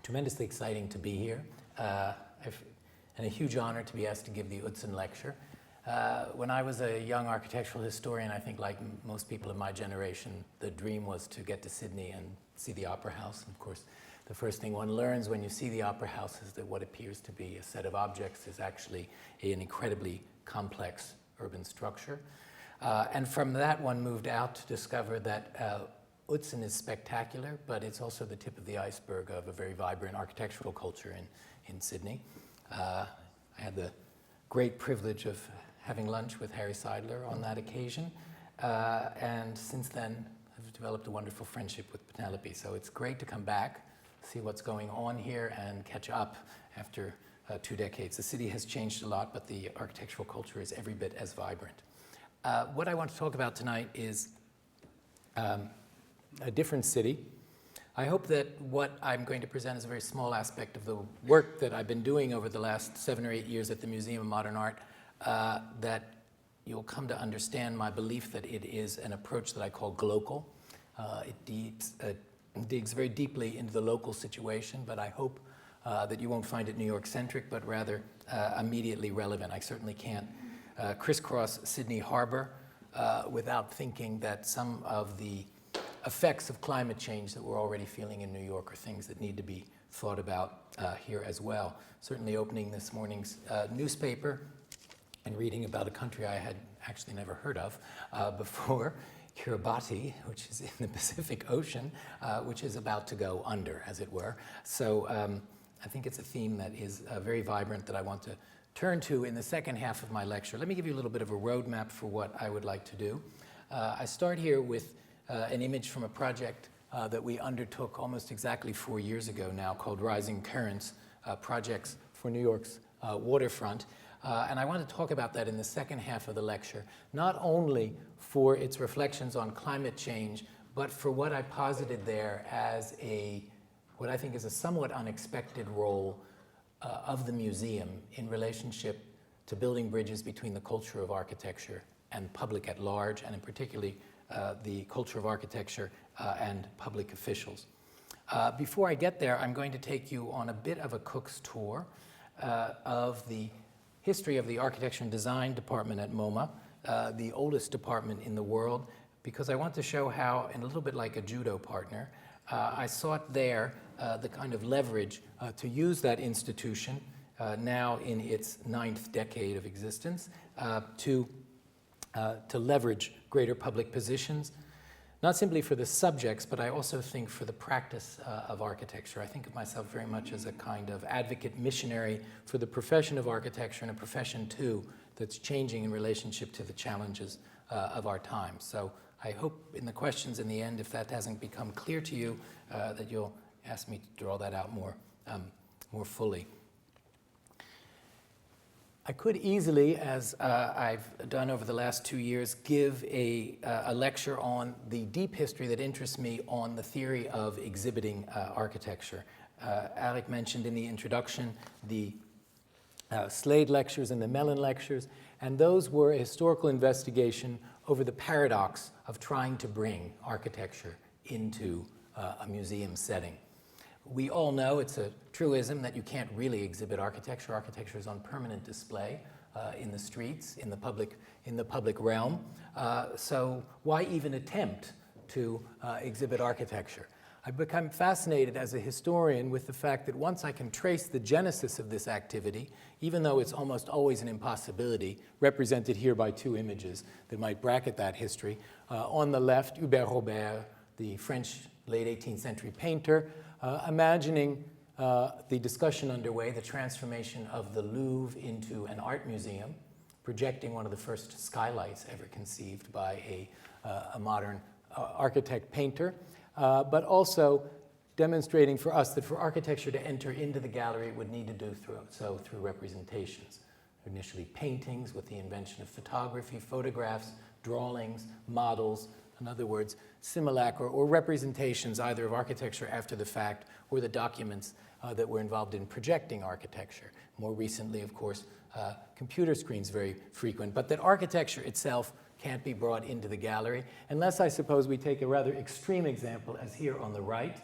tremendously exciting to be here, and a huge honor to be asked to give the Utzon lecture. When I was a young architectural historian, I think like most people of my generation, the dream was to get to Sydney and see the Opera House. And of course, the first thing one learns when you see the Opera House is that what appears to be a set of objects is actually an incredibly complex urban structure. And from that, one moved out to discover that Utzon is spectacular, but it's also the tip of the iceberg of a very vibrant architectural culture in Sydney. I had the great privilege of having lunch with Harry Seidler on that occasion, and since then I've developed a wonderful friendship with Penelope. So it's great to come back, see what's going on here, and catch up after 2 decades. The city has changed a lot, but the architectural culture is every bit as vibrant. What I want to talk about tonight is a different city. I hope that what I'm going to present is a very small aspect of the work that I've been doing over the last 7 or 8 years at the Museum of Modern Art, that you'll come to understand my belief that it is an approach that I call glocal. It digs very deeply into the local situation, but I hope that you won't find it New York-centric, but rather immediately relevant. I certainly can't crisscross Sydney Harbor without thinking that some of the effects of climate change that we're already feeling in New York are things that need to be thought about here as well. Certainly opening this morning's newspaper and reading about a country I had actually never heard of before, Kiribati, which is in the Pacific Ocean, which is about to go under, as it were. So I think it's a theme that is very vibrant that I want to turn to in the second half of my lecture. Let me give you a little bit of a roadmap for what I would like to do. I start here with an image from a project that we undertook almost exactly 4 years ago now, called Rising Currents, Projects for New York's Waterfront. And I want to talk about that in the second half of the lecture, not only for its reflections on climate change, but for what I posited there as what I think is a somewhat unexpected role of the museum in relationship to building bridges between the culture of architecture and public at large, and in particularly the culture of architecture and public officials. Before I get there, I'm going to take you on a bit of a Cook's tour of the history of the Architecture and Design Department at MoMA, the oldest department in the world, because I want to show how, and a little bit like a judo partner, I sought there the kind of leverage to use that institution, now in its 9th decade of existence, to leverage greater public positions, not simply for the subjects, but I also think for the practice of architecture. I think of myself very much as a kind of advocate missionary for the profession of architecture, and a profession too that's changing in relationship to the challenges of our time. So I hope in the questions in the end, if that hasn't become clear to you, that you'll ask me to draw that out more fully. I could easily, as I've done over the last 2 years, give a lecture on the deep history that interests me on the theory of exhibiting architecture. Alec mentioned in the introduction the Slade lectures and the Mellon lectures, and those were a historical investigation over the paradox of trying to bring architecture into a museum setting. We all know it's a truism that you can't really exhibit architecture. Architecture is on permanent display in the streets, in the public realm. So why even attempt to exhibit architecture? I've become fascinated as a historian with the fact that once I can trace the genesis of this activity, even though it's almost always an impossibility, represented here by 2 images that might bracket that history. On the left, Hubert Robert, the French late 18th century painter, imagining the discussion underway, the transformation of the Louvre into an art museum, projecting one of the first skylights ever conceived by a modern architect painter, but also demonstrating for us that for architecture to enter into the gallery, it would need to do so through representations. Initially paintings with the invention of photography, photographs, drawings, models, in other words, simulacra or representations either of architecture after the fact or the documents that were involved in projecting architecture. More recently, of course, computer screens very frequent, but that architecture itself can't be brought into the gallery unless, I suppose, we take a rather extreme example as here on the right,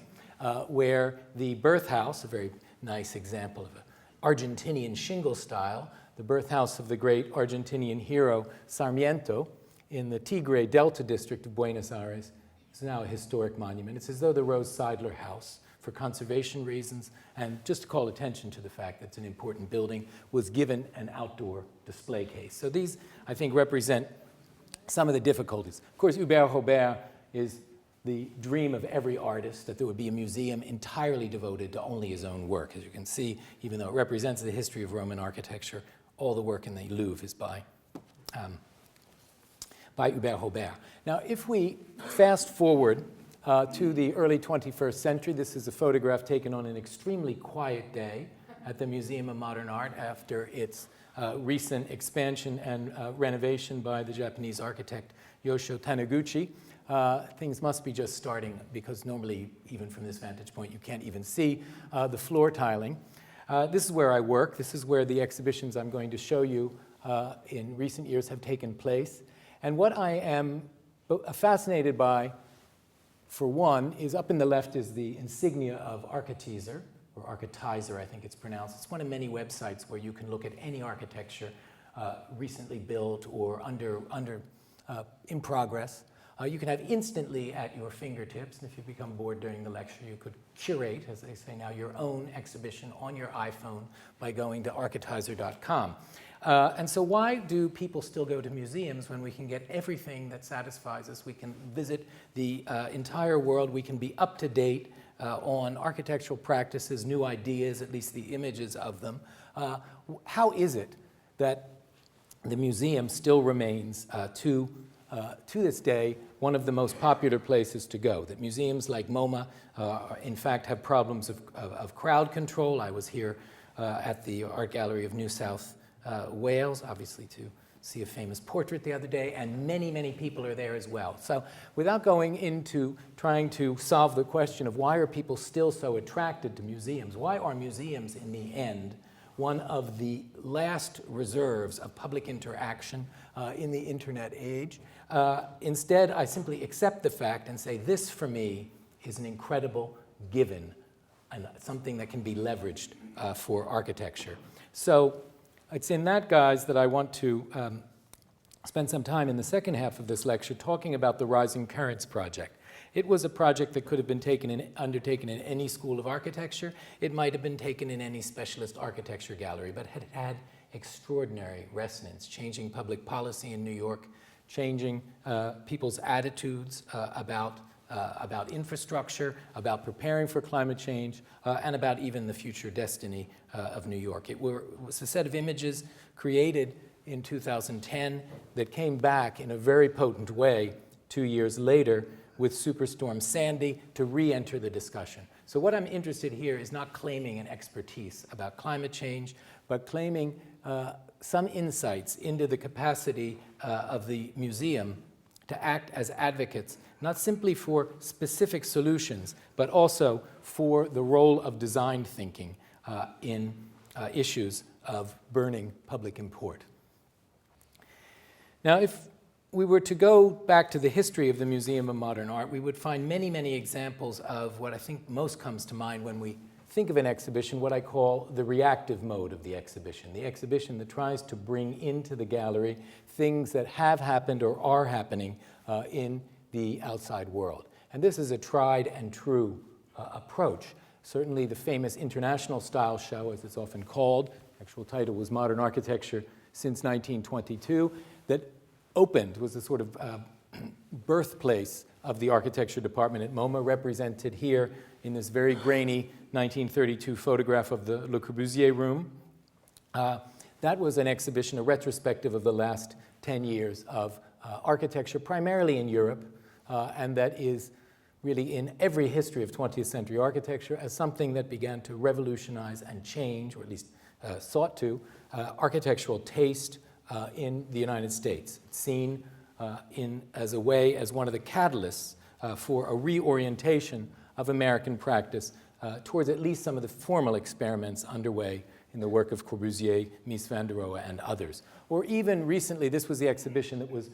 where the birth house, a very nice example of an Argentinian shingle style, the birth house of the great Argentinian hero Sarmiento in the Tigre Delta district of Buenos Aires, is now a historic monument. It's as though the Rose Seidler House, for conservation reasons, and just to call attention to the fact that it's an important building, was given an outdoor display case. So these, I think, represent some of the difficulties. Of course, Hubert Robert is the dream of every artist, that there would be a museum entirely devoted to only his own work. As you can see, even though it represents the history of Roman architecture, all the work in the Louvre is by Hubert Robert. Now, if we fast forward to the early 21st century, this is a photograph taken on an extremely quiet day at the Museum of Modern Art after its recent expansion and renovation by the Japanese architect Yoshio Taniguchi. Things must be just starting, because normally, even from this vantage point, you can't even see the floor tiling. This is where I work. This is where the exhibitions I'm going to show you in recent years have taken place. And what I am fascinated by, for one, is up in the left is the insignia of Architizer, or Architizer, I think it's pronounced. It's one of many websites where you can look at any architecture recently built or in progress. You can have instantly at your fingertips, and if you become bored during the lecture, you could curate, as they say now, your own exhibition on your iPhone by going to architizer.com. And so why do people still go to museums when we can get everything that satisfies us? We can visit the entire world. We can be up to date on architectural practices, new ideas, at least the images of them. How is it that the museum still remains to this day one of the most popular places to go? That museums like MoMA, in fact, have problems of crowd control. I was here at the Art Gallery of New South Wales, obviously to see a famous portrait the other day, and many, many people are there as well. So without going into trying to solve the question of why are people still so attracted to museums, why are museums in the end one of the last reserves of public interaction in the internet age? Instead, I simply accept the fact and say this, for me, is an incredible given and something that can be leveraged for architecture. So it's in that guise that I want to spend some time in the second half of this lecture talking about the Rising Currents project. It was a project that could have been undertaken in any school of architecture. It might have been taken in any specialist architecture gallery, but it had extraordinary resonance, changing public policy in New York, changing people's attitudes about infrastructure, about preparing for climate change, and about even the future destiny of New York. It was a set of images created in 2010 that came back in a very potent way 2 years later with Superstorm Sandy to re-enter the discussion. So what I'm interested here is not claiming an expertise about climate change, but claiming some insights into the capacity of the museum to act as advocates, not simply for specific solutions, but also for the role of design thinking in issues of burning public import. Now, if we were to go back to the history of the Museum of Modern Art, we would find many, many examples of what I think most comes to mind when we think of an exhibition, what I call the reactive mode of the exhibition that tries to bring into the gallery things that have happened or are happening in the outside world. And this is a tried and true approach. Certainly the famous International Style Show, as it's often called, actual title was Modern Architecture since 1922, that opened, was a sort of birthplace of the architecture department at MoMA, represented here in this very grainy 1932 photograph of the Le Corbusier room. That was an exhibition, a retrospective of the last 10 years of architecture, primarily in Europe, and that is really in every history of 20th century architecture as something that began to revolutionize and change, or at least sought to, architectural taste in the United States. It's seen as one of the catalysts for a reorientation of American practice towards at least some of the formal experiments underway in the work of Corbusier, Mies van der Rohe, and others. Or even recently, this was the exhibition that was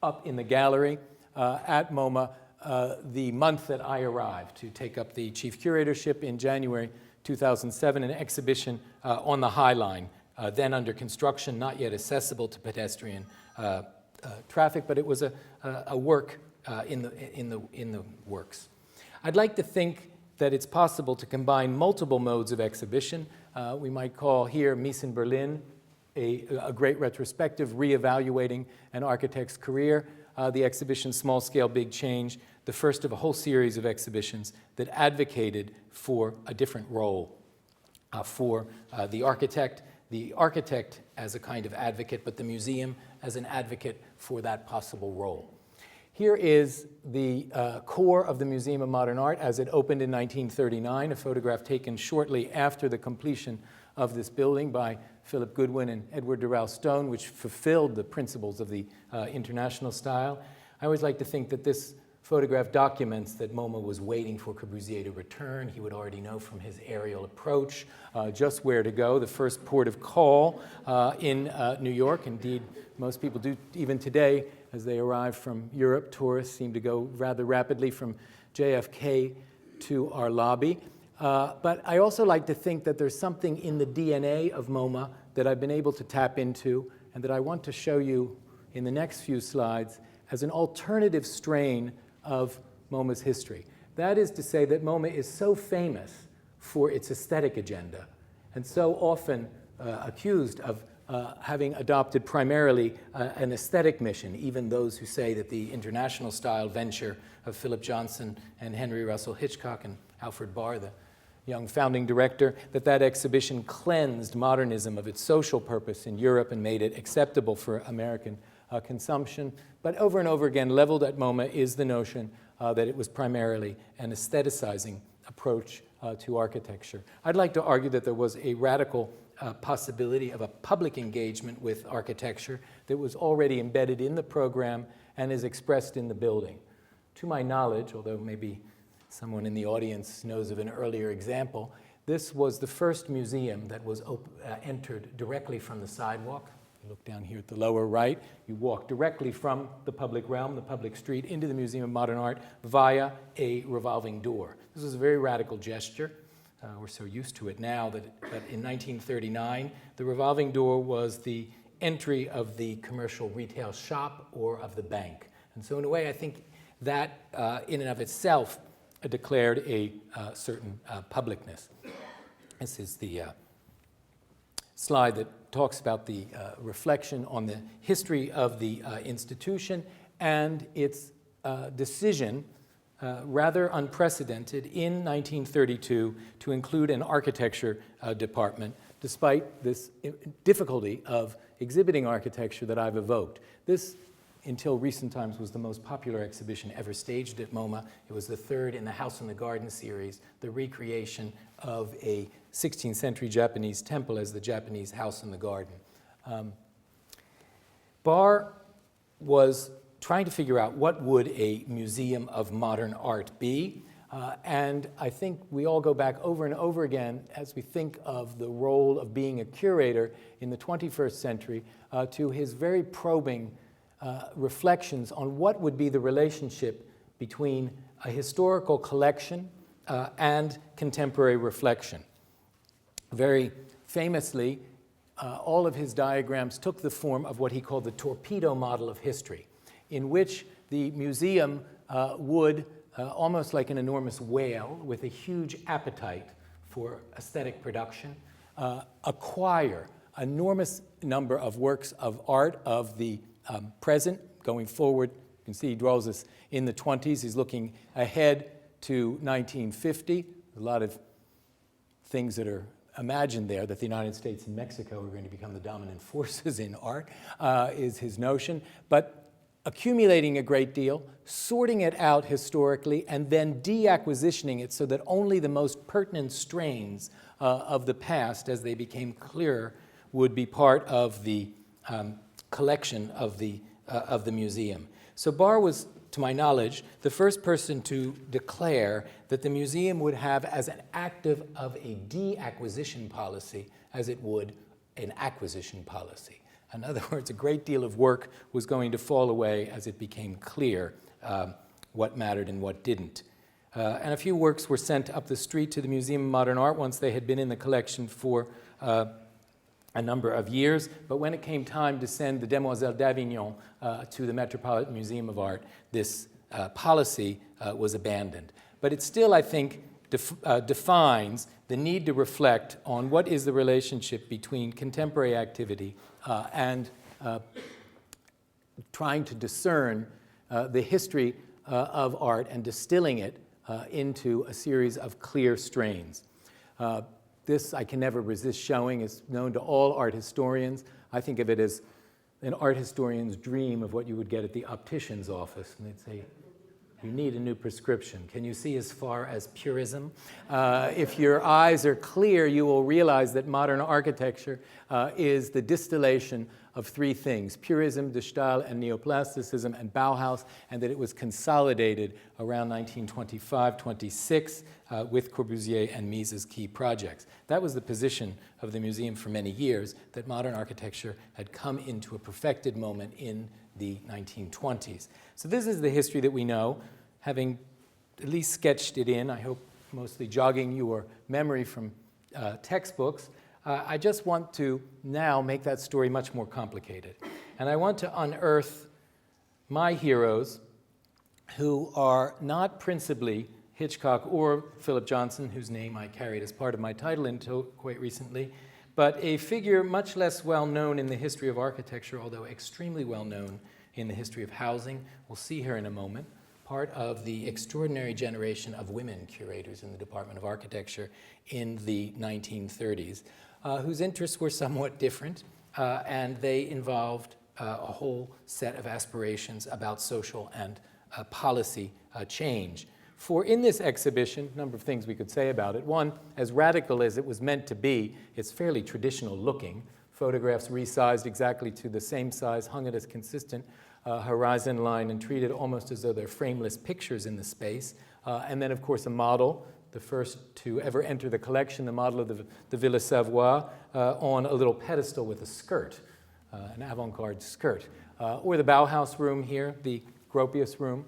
up in the gallery at MoMA, the month that I arrived to take up the chief curatorship in January 2007, an exhibition on the High Line, then under construction, not yet accessible to pedestrian traffic, but it was a work in the works. I'd like to think that it's possible to combine multiple modes of exhibition. We might call here Mies in Berlin a great retrospective reevaluating an architect's career. The exhibition Small Scale, Big Change, the first of a whole series of exhibitions that advocated for a different role for the architect as a kind of advocate, but the museum as an advocate for that possible role. Here is the core of the Museum of Modern Art as it opened in 1939, a photograph taken shortly after the completion of this building by Philip Goodwin and Edward Durrell Stone, which fulfilled the principles of the international style. I always like to think that this photograph documents that MoMA was waiting for Corbusier to return. He would already know from his aerial approach just where to go, the first port of call in New York. Indeed, most people do, even today, as they arrive from Europe, tourists seem to go rather rapidly from JFK to our lobby. But I also like to think that there's something in the DNA of MoMA that I've been able to tap into and that I want to show you in the next few slides as an alternative strain of MoMA's history. That is to say that MoMA is so famous for its aesthetic agenda and so often accused of having adopted primarily an aesthetic mission, even those who say that the international style venture of Philip Johnson and Henry Russell Hitchcock and Alfred Barr, the young founding director, that exhibition cleansed modernism of its social purpose in Europe and made it acceptable for American consumption. But over and over again, leveled at MoMA is the notion that it was primarily an aestheticizing approach to architecture. I'd like to argue that there was a radical possibility of a public engagement with architecture that was already embedded in the program and is expressed in the building. To my knowledge, although maybe someone in the audience knows of an earlier example, this was the first museum that was entered directly from the sidewalk. You look down here at the lower right, you walk directly from the public realm, the public street, into the Museum of Modern Art via a revolving door. This was a very radical gesture. We're so used to it now that in 1939, the revolving door was the entry of the commercial retail shop or of the bank. And so in a way, I think that in and of itself declared a certain publicness. This is the slide that talks about the reflection on the history of the institution and its decision, rather unprecedented, in 1932 to include an architecture department, despite this difficulty of exhibiting architecture that I've evoked. This, until recent times, was the most popular exhibition ever staged at MoMA. It was the third in the House in the Garden series, the recreation of a 16th century Japanese temple as the Japanese House in the Garden. Barr was trying to figure out what would a museum of modern art be. And I think we all go back over and over again as we think of the role of being a curator in the 21st century to his very probing reflections on what would be the relationship between a historical collection and contemporary reflection. Very famously, all of his diagrams took the form of what he called the torpedo model of history, in which the museum would, almost like an enormous whale with a huge appetite for aesthetic production, acquire an enormous number of works of art of the present, going forward. You can see he draws this in the 20s. He's looking ahead to 1950. A lot of things that are imagined there, that the United States and Mexico are going to become the dominant forces in art, is his notion. But accumulating a great deal, sorting it out historically, and then deacquisitioning it so that only the most pertinent strains of the past, as they became clearer, would be part of the collection of the museum. So Barr was, to my knowledge, the first person to declare that the museum would have as an active of a deacquisition policy as it would an acquisition policy. In other words, a great deal of work was going to fall away as it became clear what mattered and what didn't. And a few works were sent up the street to the Museum of Modern Art once they had been in the collection for a number of years. But when it came time to send the Demoiselles d'Avignon to the Metropolitan Museum of Art, this policy was abandoned. But it still, I think, defines the need to reflect on what is the relationship between contemporary activity and trying to discern the history of art and distilling it into a series of clear strains. This, I can never resist showing, is known to all art historians. I think of it as an art historian's dream of what you would get at the optician's office. And they'd say, you need a new prescription. Can you see as far as purism? If your eyes are clear, you will realize that modern architecture is the distillation of three things: purism, de Stael, and neoplasticism, and Bauhaus, and that it was consolidated around 1925-26 with Corbusier and Mies as key projects. That was the position of the museum for many years, that modern architecture had come into a perfected moment in the 1920s. So this is the history that we know, having at least sketched it in, I hope mostly jogging your memory from textbooks. I just want to now make that story much more complicated. And I want to unearth my heroes, who are not principally Hitchcock or Philip Johnson, whose name I carried as part of my title until quite recently, but a figure much less well known in the history of architecture, although extremely well known in the history of housing. We'll see her in a moment. Part of the extraordinary generation of women curators in the Department of Architecture in the 1930s, whose interests were somewhat different, and they involved a whole set of aspirations about social and policy change. For in this exhibition, a number of things we could say about it. One, as radical as it was meant to be, it's fairly traditional looking. Photographs resized exactly to the same size, hung at a consistent horizon line, and treated almost as though they're frameless pictures in the space. And then, of course, a model, the first to ever enter the collection, the model of the Villa Savoie, on a little pedestal with a skirt, an avant-garde skirt. Or the Bauhaus room here, the Gropius room.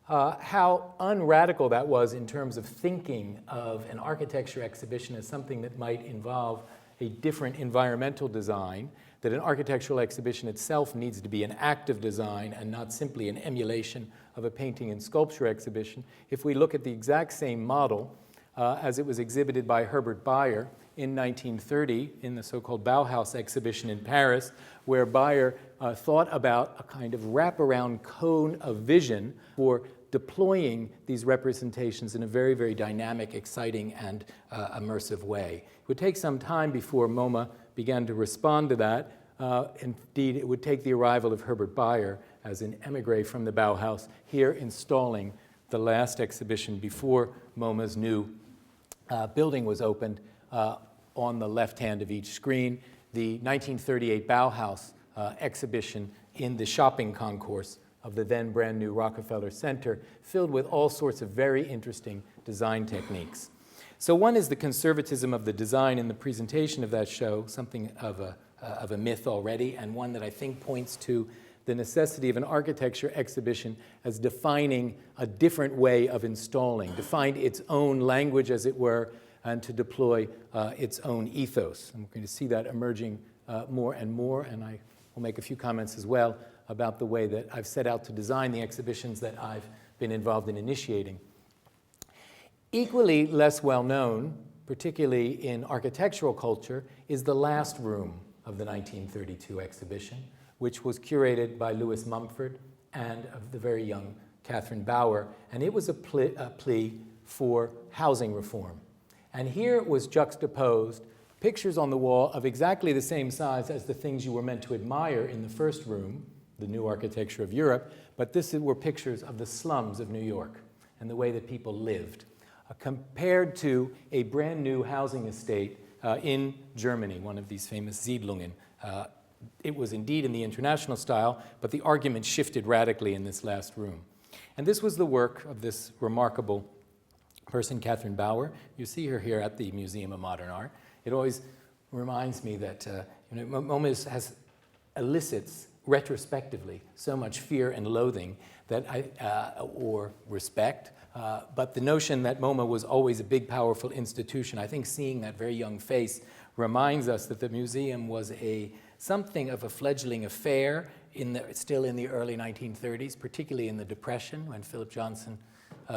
How unradical that was in terms of thinking of an architecture exhibition as something that might involve a different environmental design, that an architectural exhibition itself needs to be an active design and not simply an emulation of a painting and sculpture exhibition. If we look at the exact same model as it was exhibited by Herbert Bayer in 1930 in the so-called Bauhaus exhibition in Paris, where Bayer thought about a kind of wraparound cone of vision for deploying these representations in a very, very dynamic, exciting, and immersive way. It would take some time before MoMA began to respond to that. Indeed, it would take the arrival of Herbert Bayer as an emigre from the Bauhaus here installing the last exhibition before MoMA's new building was opened on the left hand of each screen, the 1938 Bauhaus exhibition in the shopping concourse of the then brand new Rockefeller Center, filled with all sorts of very interesting design techniques. So one is the conservatism of the design in the presentation of that show, something of a myth already, and one that I think points to the necessity of an architecture exhibition as defining a different way of installing, define its own language, as it were, and to deploy its own ethos. And we're going to see that emerging more and more, and I will make a few comments as well about the way that I've set out to design the exhibitions that I've been involved in initiating. Equally less well known, particularly in architectural culture, is the last room of the 1932 exhibition, which was curated by Louis Mumford and of the very young Catherine Bauer, and it was a plea for housing reform. And here was juxtaposed pictures on the wall of exactly the same size as the things you were meant to admire in the first room, the new architecture of Europe, but this were pictures of the slums of New York and the way that people lived, compared to a brand new housing estate in Germany, one of these famous Siedlungen. It was indeed in the international style, but the argument shifted radically in this last room. And this was the work of this remarkable person, Catherine Bauer. You see her here at the Museum of Modern Art. It always reminds me that MoMA elicits retrospectively, so much fear and loathing that or respect. But the notion that MoMA was always a big, powerful institution, I think seeing that very young face reminds us that the museum was something of a fledgling affair still in the early 1930s, particularly in the Depression, when Philip Johnson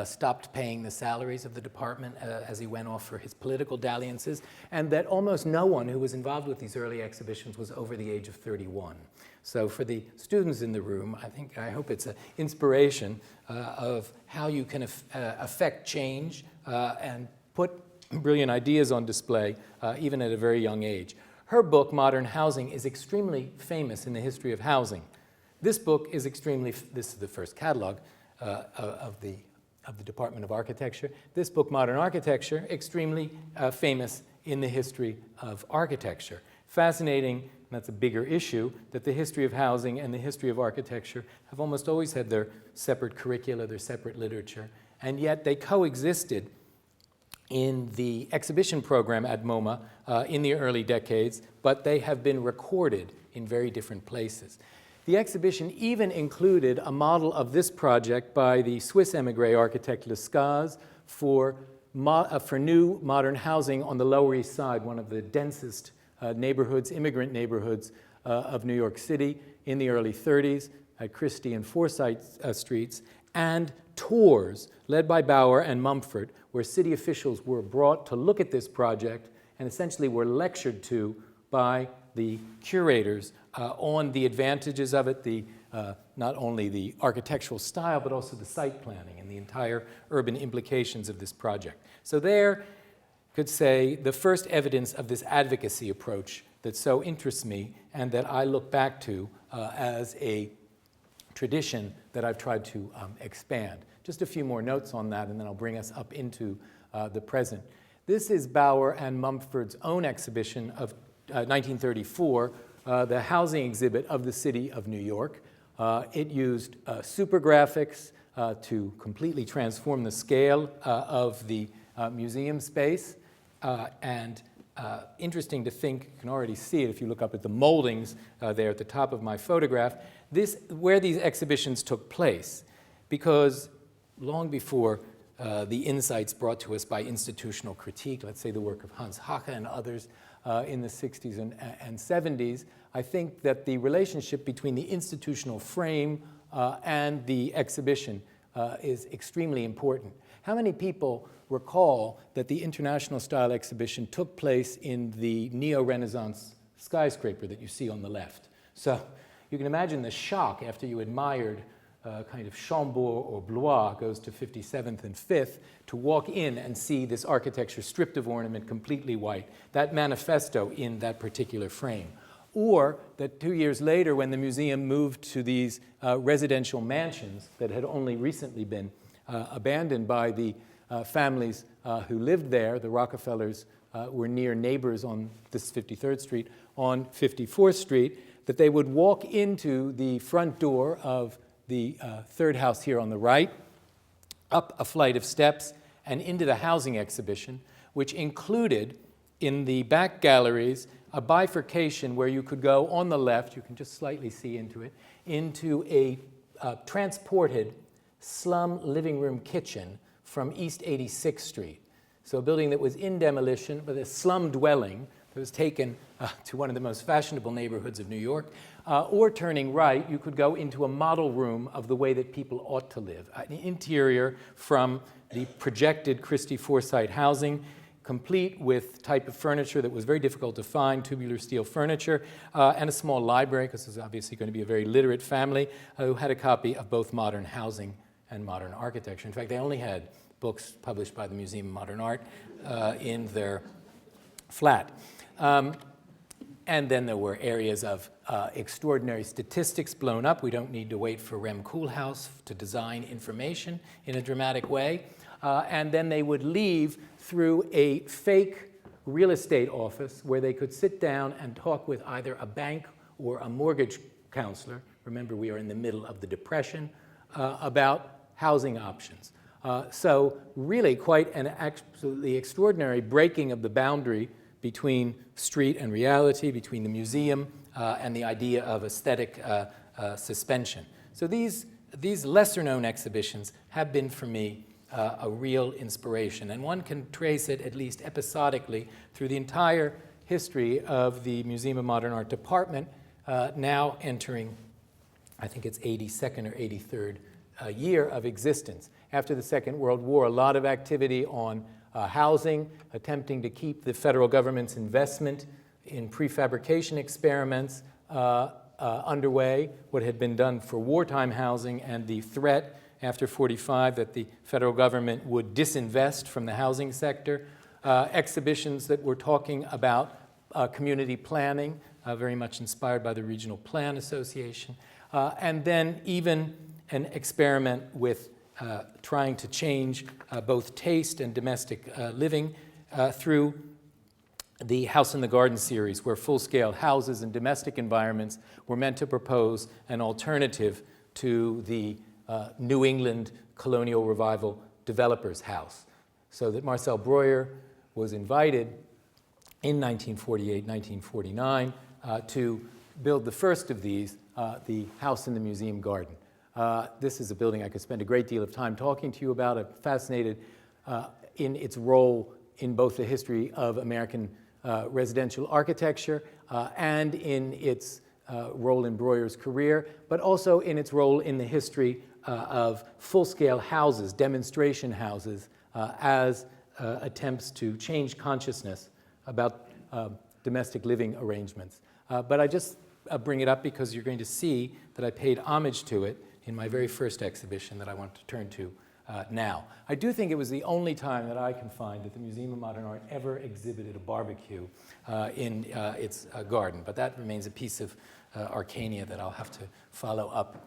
stopped paying the salaries of the department as he went off for his political dalliances, and that almost no one who was involved with these early exhibitions was over the age of 31. So for the students in the room, I hope it's an inspiration of how you can affect change and put brilliant ideas on display, even at a very young age. Her book, Modern Housing, is extremely famous in the history of housing. This book is this is the first catalog of the Department of Architecture. This book, Modern Architecture, extremely famous in the history of architecture. Fascinating, and that's a bigger issue, that the history of housing and the history of architecture have almost always had their separate curricula, their separate literature, and yet they coexisted in the exhibition program at MoMA in the early decades, but they have been recorded in very different places. The exhibition even included a model of this project by the Swiss émigré architect Lescaz for new modern housing on the Lower East Side, one of the densest neighborhoods, immigrant neighborhoods of New York City in the early 30s at Christie and Forsyth Streets, and tours led by Bauer and Mumford, where city officials were brought to look at this project and essentially were lectured to by the curators on the advantages of it, not only the architectural style, but also the site planning and the entire urban implications of this project. So there, could say, the first evidence of this advocacy approach that so interests me and that I look back to as a tradition that I've tried to expand. Just a few more notes on that, and then I'll bring us up into the present. This is Bauer and Mumford's own exhibition of 1934, the housing exhibit of the city of New York. It used super graphics to completely transform the scale of the museum space. And interesting to think, you can already see it if you look up at the moldings there at the top of my photograph, where these exhibitions took place, because long before the insights brought to us by institutional critique, let's say the work of Hans Haacke and others in the 60s and 70s, I think that the relationship between the institutional frame and the exhibition is extremely important. How many people recall that the International Style exhibition took place in the Neo-Renaissance skyscraper that you see on the left? So you can imagine the shock after you admired kind of Chambord or Blois, goes to 57th and 5th, to walk in and see this architecture stripped of ornament, completely white. That manifesto in that particular frame. Or that 2 years later, when the museum moved to these residential mansions that had only recently been abandoned by the families who lived there, the Rockefellers were near neighbors on this 53rd Street, on 54th Street, that they would walk into the front door of the third house here on the right, up a flight of steps, and into the housing exhibition, which included in the back galleries a bifurcation where you could go on the left, you can just slightly see into it, into a transported slum living room kitchen from East 86th Street. So a building that was in demolition, but a slum dwelling that was taken to one of the most fashionable neighborhoods of New York. Or turning right, you could go into a model room of the way that people ought to live. An interior from the projected Christie Forsyth housing, complete with type of furniture that was very difficult to find, tubular steel furniture, and a small library, because this is obviously going to be a very literate family, who had a copy of both modern housing and modern architecture. In fact, they only had books published by the Museum of Modern Art in their flat. And then there were areas of extraordinary statistics blown up. We don't need to wait for Rem Koolhaas to design information in a dramatic way. And then they would leave through a fake real estate office where they could sit down and talk with either a bank or a mortgage counselor. Remember, we are in the middle of the Depression, about housing options. So really quite an absolutely extraordinary breaking of the boundary between street and reality, between the museum and the idea of aesthetic suspension. So these lesser-known exhibitions have been, for me, a real inspiration. And one can trace it, at least episodically, through the entire history of the Museum of Modern Art department, now entering, I think it's 82nd or 83rd year of existence. After the Second World War, a lot of activity on housing, attempting to keep the federal government's investment in prefabrication experiments underway, what had been done for wartime housing, and the threat after 45 that the federal government would disinvest from the housing sector. Exhibitions that were talking about community planning, very much inspired by the Regional Plan Association. And then even an experiment with trying to change both taste and domestic living through the House in the Garden series, where full-scale houses and domestic environments were meant to propose an alternative to the New England colonial revival developer's house. So that Marcel Breuer was invited in 1948, 1949 to build the first of these, the House in the Museum Garden. This is a building I could spend a great deal of time talking to you about. I'm fascinated in its role in both the history of American residential architecture and in its role in Breuer's career, but also in its role in the history of full-scale houses, demonstration houses, as attempts to change consciousness about domestic living arrangements. But I just bring it up because you're going to see that I paid homage to it in my very first exhibition that I want to turn to now. I do think it was the only time that I can find that the Museum of Modern Art ever exhibited a barbecue in its garden, but that remains a piece of arcania that I'll have to follow up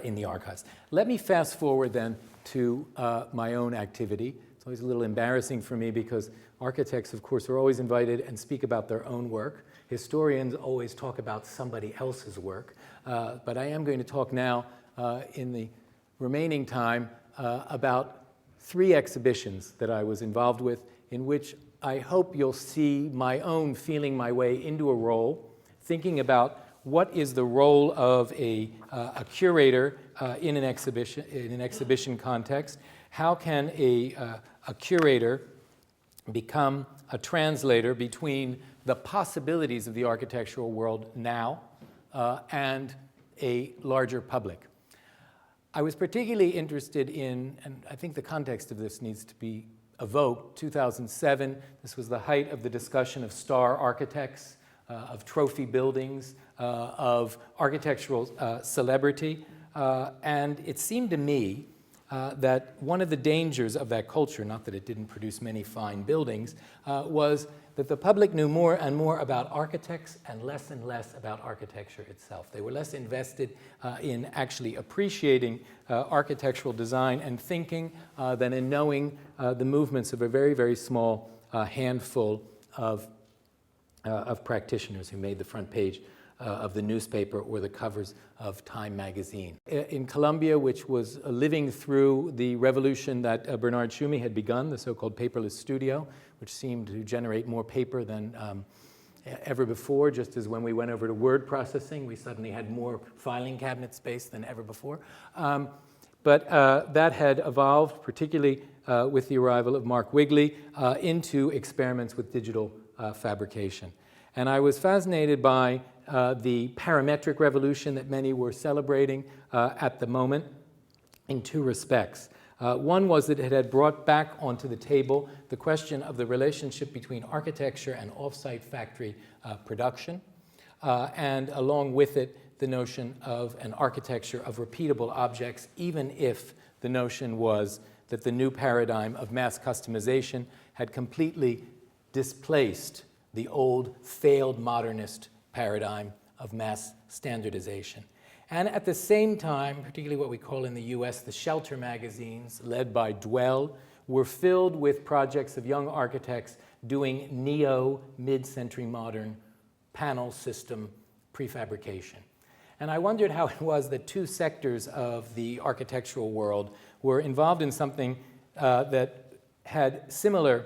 in the archives. Let me fast forward then to my own activity. It's always a little embarrassing for me because architects, of course, are always invited and speak about their own work. Historians always talk about somebody else's work, but I am going to talk now in the remaining time about 3 exhibitions that I was involved with, in which I hope you'll see my own feeling my way into a role, thinking about what is the role of a curator in an exhibition context. How can a curator become a translator between the possibilities of the architectural world now and a larger public? I was particularly interested in, and I think the context of this needs to be evoked, 2007. This was the height of the discussion of star architects, of trophy buildings, of architectural celebrity. And it seemed to me that one of the dangers of that culture, not that it didn't produce many fine buildings, was that the public knew more and more about architects and less about architecture itself. They were less invested in actually appreciating architectural design and thinking than in knowing the movements of a very, very small handful of practitioners who made the front page of the newspaper or the covers of Time magazine. In Colombia, which was living through the revolution that Bernard Tschumi had begun, the so-called paperless studio, which seemed to generate more paper than ever before, just as when we went over to word processing, we suddenly had more filing cabinet space than ever before. But that had evolved, particularly with the arrival of Mark Wigley, into experiments with digital fabrication. And I was fascinated by the parametric revolution that many were celebrating at the moment in 2 respects. One was that it had brought back onto the table the question of the relationship between architecture and off-site factory production, and along with it, the notion of an architecture of repeatable objects, even if the notion was that the new paradigm of mass customization had completely displaced the old failed modernist paradigm of mass standardization. And at the same time, particularly what we call in the US the shelter magazines, led by Dwell, were filled with projects of young architects doing neo mid-century modern panel system prefabrication. And I wondered how it was that 2 sectors of the architectural world were involved in something that had similar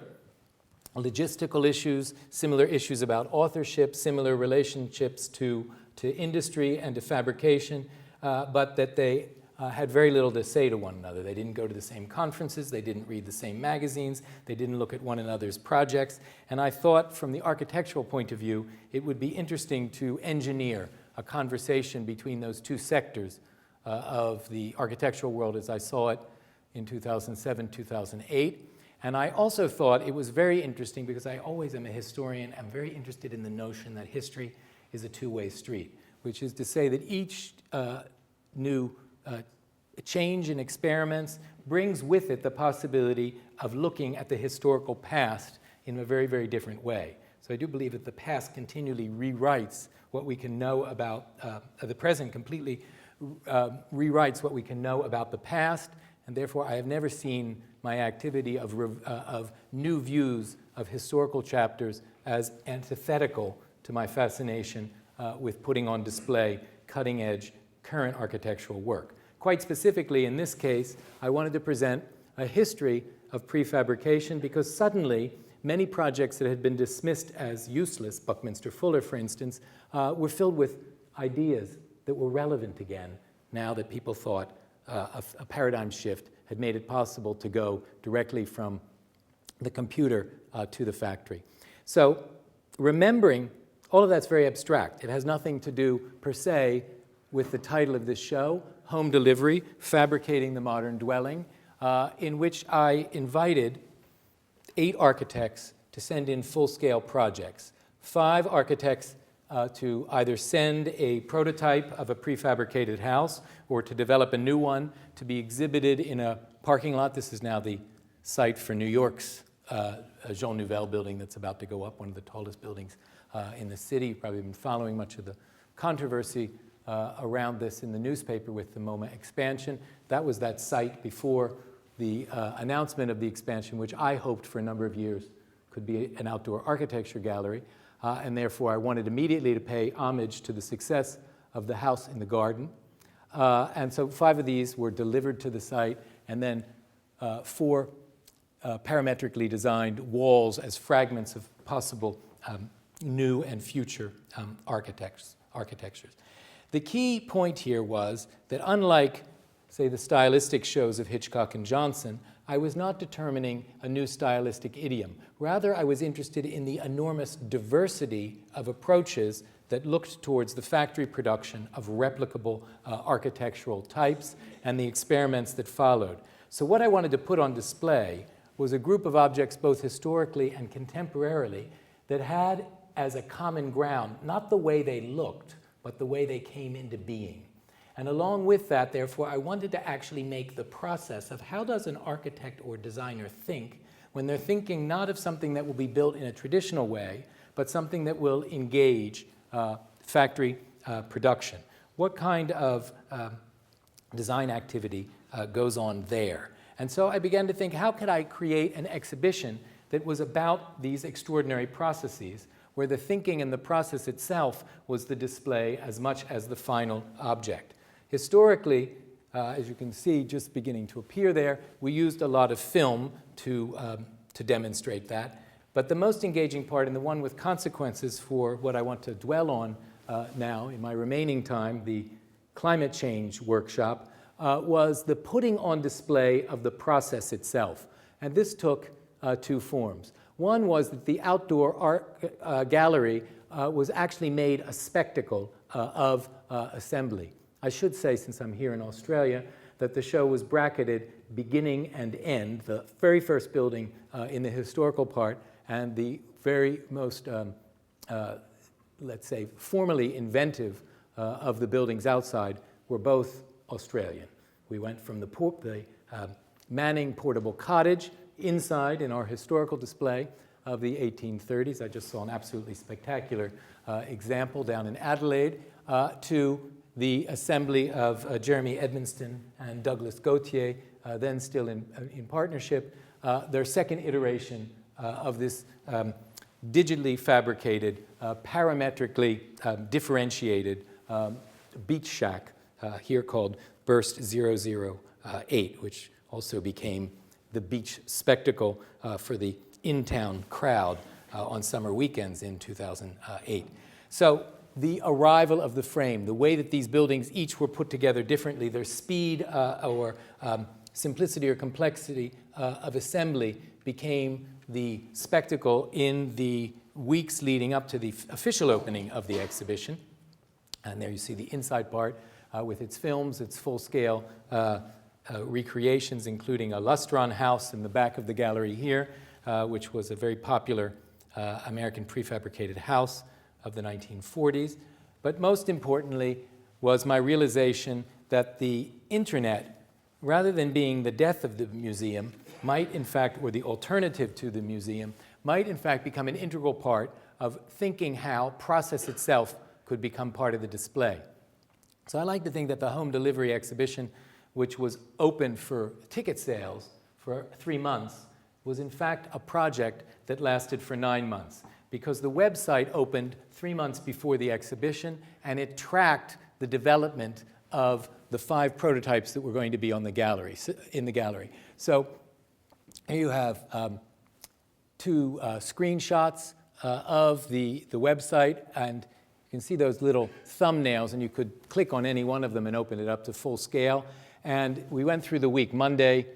logistical issues, similar issues about authorship, similar relationships to industry and to fabrication, but that they had very little to say to one another. They didn't go to the same conferences, they didn't read the same magazines, they didn't look at one another's projects, and I thought from the architectural point of view, it would be interesting to engineer a conversation between those two sectors of the architectural world as I saw it in 2007, 2008. And I also thought it was very interesting, because I always am a historian, I'm very interested in the notion that history is a two-way street, which is to say that each new change in experiments brings with it the possibility of looking at the historical past in a very, very different way. So I do believe that the past continually rewrites what we can know about, the present completely rewrites what we can know about the past, and therefore I have never seen my activity of new views of historical chapters as antithetical to my fascination with putting on display cutting-edge current architectural work. Quite specifically, in this case, I wanted to present a history of prefabrication, because suddenly many projects that had been dismissed as useless, Buckminster Fuller, for instance, were filled with ideas that were relevant again, now that people thought a paradigm shift had made it possible to go directly from the computer to the factory. So remembering, all of that's very abstract. It has nothing to do, per se, with the title of this show, Home Delivery, Fabricating the Modern Dwelling, in which I invited 8 architects to send in full-scale projects. 5 architects to either send a prototype of a prefabricated house or to develop a new one to be exhibited in a parking lot. This is now the site for New York's Jean Nouvel building that's about to go up, one of the tallest buildings in the city. You've probably been following much of the controversy around this in the newspaper with the MoMA expansion. That was that site before the announcement of the expansion, which I hoped for a number of years could be an outdoor architecture gallery. And therefore, I wanted immediately to pay homage to the success of the house in the garden. And so 5 of these were delivered to the site, and then 4 parametrically designed walls as fragments of possible new and future architectures. The key point here was that unlike, say, the stylistic shows of Hitchcock and Johnson, I was not determining a new stylistic idiom. Rather, I was interested in the enormous diversity of approaches that looked towards the factory production of replicable architectural types and the experiments that followed. So what I wanted to put on display was a group of objects, both historically and contemporarily, that had as a common ground not the way they looked, but the way they came into being. And along with that, therefore, I wanted to actually make the process of how does an architect or designer think when they're thinking not of something that will be built in a traditional way, but something that will engage factory production. What kind of design activity goes on there? And so I began to think, how could I create an exhibition that was about these extraordinary processes, where the thinking and the process itself was the display as much as the final object. Historically, as you can see just beginning to appear there, we used a lot of film to demonstrate that. But the most engaging part, and the one with consequences for what I want to dwell on now in my remaining time, the climate change workshop, was the putting on display of the process itself. And this took 2 forms. One was that the outdoor art gallery was actually made a spectacle of assembly. I should say, since I'm here in Australia, that the show was bracketed beginning and end, the very first building in the historical part, and the very most, let's say, formally inventive of the buildings outside were both Australian. We went from the Manning portable cottage inside in our historical display of the 1830s. I just saw an absolutely spectacular example down in Adelaide, to the assembly of Jeremy Edmonston and Douglas Gauthier, then still in partnership, their second iteration of this digitally fabricated, parametrically differentiated beach shack here called Burst 008, which also became the beach spectacle for the in-town crowd on summer weekends in 2008. So the arrival of the frame, the way that these buildings each were put together differently, their speed or simplicity or complexity of assembly became the spectacle in the weeks leading up to the official opening of the exhibition. And there you see the inside part with its films, its full-scale recreations, including a Lustron house in the back of the gallery here, which was a very popular American prefabricated house of the 1940s. But most importantly was my realization that the internet, rather than being the death of the museum, might in fact, or the alternative to the museum, might in fact become an integral part of thinking how process itself could become part of the display. So I like to think that the home delivery exhibition, which was open for ticket sales for 3 months, was in fact a project that lasted for 9 months, because the website opened 3 months before the exhibition, and it tracked the development of the 5 prototypes that were going to be on the gallery, in the gallery. So here you have 2 screenshots of the website, and you can see those little thumbnails, and you could click on any one of them and open it up to full scale. And we went through the week. Monday,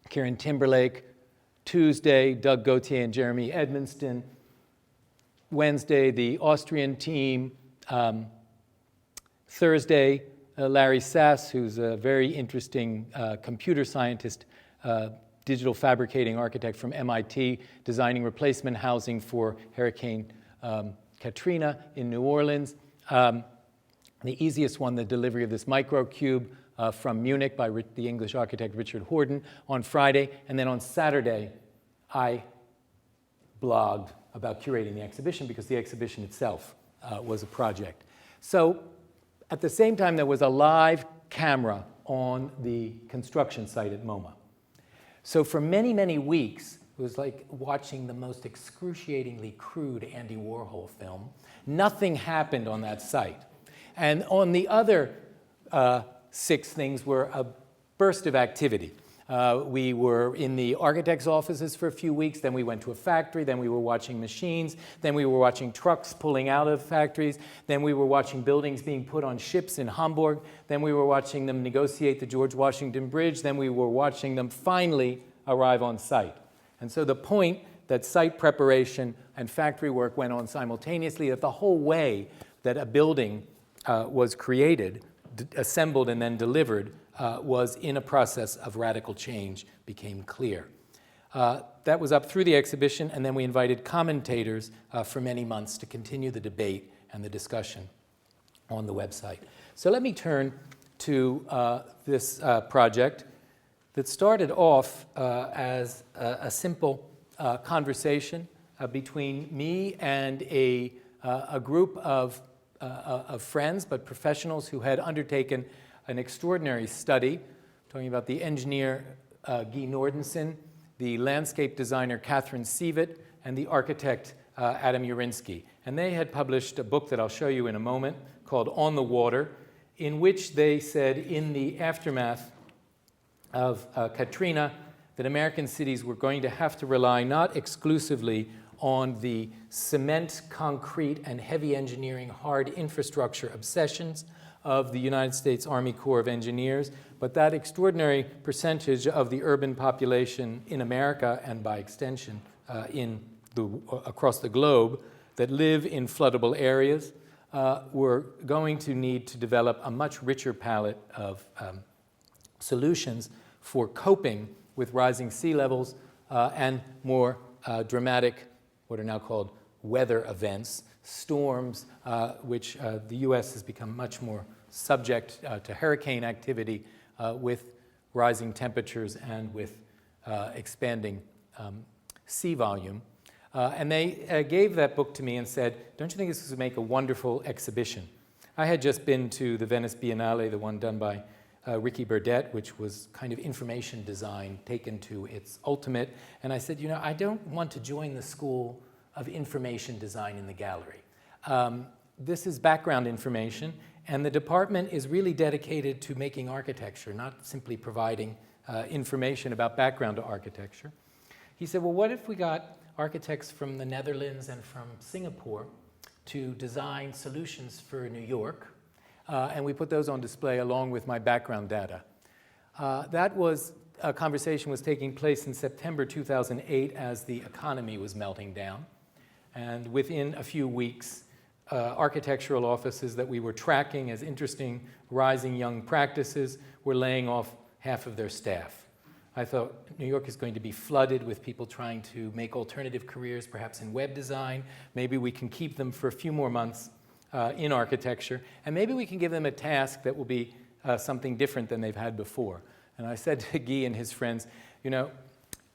Kieran Timberlake. Tuesday, Doug Gautier and Jeremy Edmonston. Wednesday, the Austrian team. Thursday, Larry Sass, who's a very interesting computer scientist, digital fabricating architect from MIT, designing replacement housing for Hurricane Katrina in New Orleans. The easiest one, the delivery of this microcube from Munich by the English architect Richard Horden on Friday. And then on Saturday, I blogged about curating the exhibition because the exhibition itself was a project. So at the same time, there was a live camera on the construction site at MoMA. So for many, many weeks, it was like watching the most excruciatingly crude Andy Warhol film. Nothing happened on that site. And on the other 6 things were a burst of activity. We were in the architect's offices for a few weeks, then we went to a factory, then we were watching machines, then we were watching trucks pulling out of factories, then we were watching buildings being put on ships in Hamburg, then we were watching them negotiate the George Washington Bridge, then we were watching them finally arrive on site. And so the point that site preparation and factory work went on simultaneously, that the whole way that a building was created, assembled, and then delivered was in a process of radical change became clear. That was up through the exhibition, and then we invited commentators for many months to continue the debate and the discussion on the website. So let me turn to this project that started off as a simple conversation between me and a group of friends, but professionals who had undertaken an extraordinary study, talking about the engineer Guy Nordenson, the landscape designer Catherine Sievert, and the architect Adam Urinsky. And they had published a book that I'll show you in a moment called On the Water, in which they said in the aftermath of Katrina that American cities were going to have to rely not exclusively on the cement, concrete, and heavy engineering hard infrastructure obsessions of the United States Army Corps of Engineers, but that extraordinary percentage of the urban population in America, and by extension across the globe, that live in floodable areas, were going to need to develop a much richer palette of solutions for coping with rising sea levels and more dramatic, what are now called weather events, storms, which the U.S. has become much more subject to hurricane activity with rising temperatures and with expanding sea volume. And they gave that book to me and said, don't you think this would make a wonderful exhibition? I had just been to the Venice Biennale, the one done by Ricky Burdett, which was kind of information design taken to its ultimate. And I said, I don't want to join the school of information design in the gallery. This is background information, and the department is really dedicated to making architecture, not simply providing information about background to architecture. He said, well, what if we got architects from the Netherlands and from Singapore to design solutions for New York, and we put those on display along with my background data. A conversation was taking place in September 2008 as the economy was melting down. And within a few weeks, architectural offices that we were tracking as interesting rising young practices were laying off half of their staff. I thought New York is going to be flooded with people trying to make alternative careers, perhaps in web design. Maybe we can keep them for a few more months in architecture, and maybe we can give them a task that will be something different than they've had before. And I said to Guy and his friends, you know,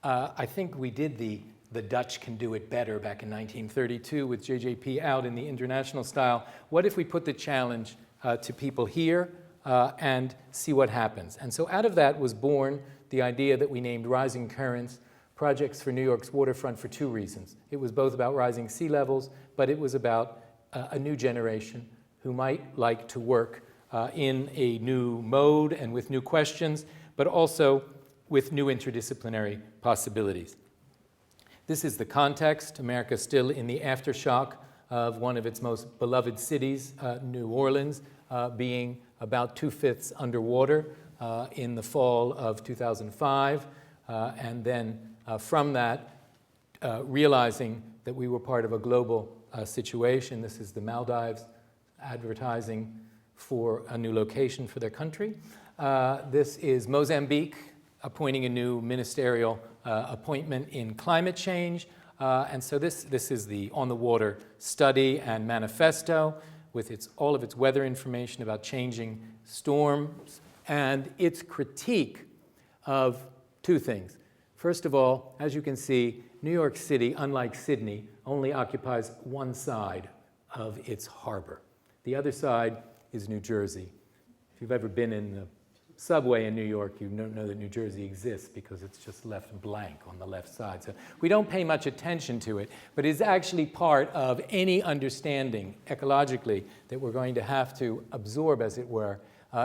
I think we did the Dutch can do it better back in 1932 with JJP out in the international style. What if we put the challenge to people here and see what happens? And so out of that was born the idea that we named Rising Currents projects for New York's waterfront for two reasons. It was both about rising sea levels, but it was about a new generation who might like to work in a new mode and with new questions, but also with new interdisciplinary possibilities. This is the context. America still in the aftershock of one of its most beloved cities, New Orleans, being about 2/5 underwater in the fall of 2005, and then from that, realizing that we were part of a global situation. This is the Maldives advertising for a new location for their country. This is Mozambique appointing a new ministerial appointment in climate change. And so this is the On the Water study and manifesto with all of its weather information about changing storms and its critique of two things. First of all, as you can see, New York City, unlike Sydney, only occupies one side of its harbor. The other side is New Jersey. If you've ever been in the subway in New York, you don't know that New Jersey exists because it's just left blank on the left side. So we don't pay much attention to it, but it's actually part of any understanding ecologically that we're going to have to absorb, as it were,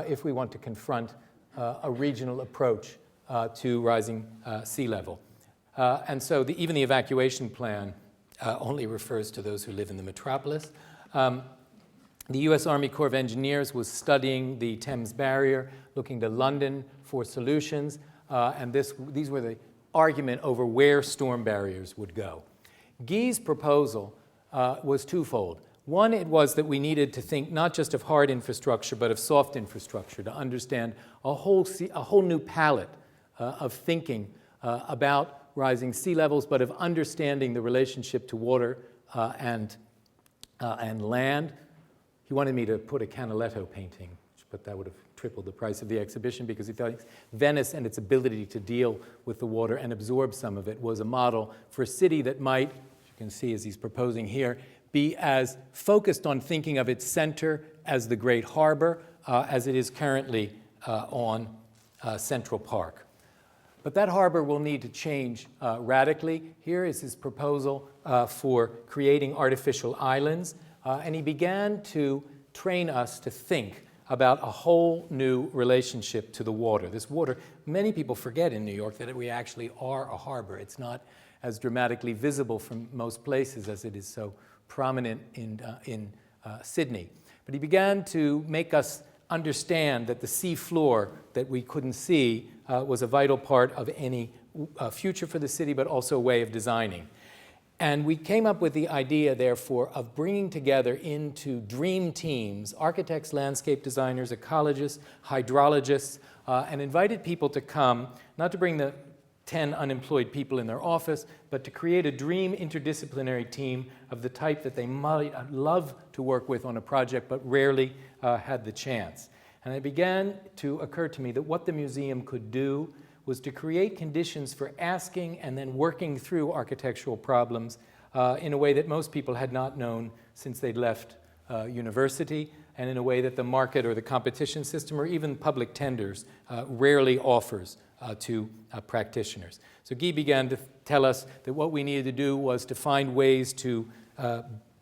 if we want to confront a regional approach to rising sea level. And so even the evacuation plan only refers to those who live in the metropolis. The U.S. Army Corps of Engineers was studying the Thames Barrier, looking to London for solutions, and these were the argument over where storm barriers would go. Guy's proposal was twofold. One, it was that we needed to think not just of hard infrastructure, but of soft infrastructure to understand a whole new palette of thinking about rising sea levels, but of understanding the relationship to water and land. He wanted me to put a Canaletto painting, but that would have tripled the price of the exhibition because he thought Venice and its ability to deal with the water and absorb some of it was a model for a city that might, as you can see as he's proposing here, be as focused on thinking of its center as the Great Harbor as it is currently on Central Park. But that harbor will need to change radically. Here is his proposal for creating artificial islands. And he began to train us to think about a whole new relationship to the water. This water, many people forget in New York that we actually are a harbor. It's not as dramatically visible from most places as it is so prominent in Sydney. But he began to make us understand that the sea floor that we couldn't see was a vital part of any future for the city, but also a way of designing. And we came up with the idea, therefore, of bringing together into dream teams architects, landscape designers, ecologists, hydrologists, and invited people to come, not to bring the 10 unemployed people in their office, but to create a dream interdisciplinary team of the type that they might love to work with on a project, but rarely had the chance. And it began to occur to me that what the museum could do was to create conditions for asking and then working through architectural problems in a way that most people had not known since they'd left university, and in a way that the market or the competition system or even public tenders rarely offers to practitioners. So Guy began to tell us that what we needed to do was to find ways to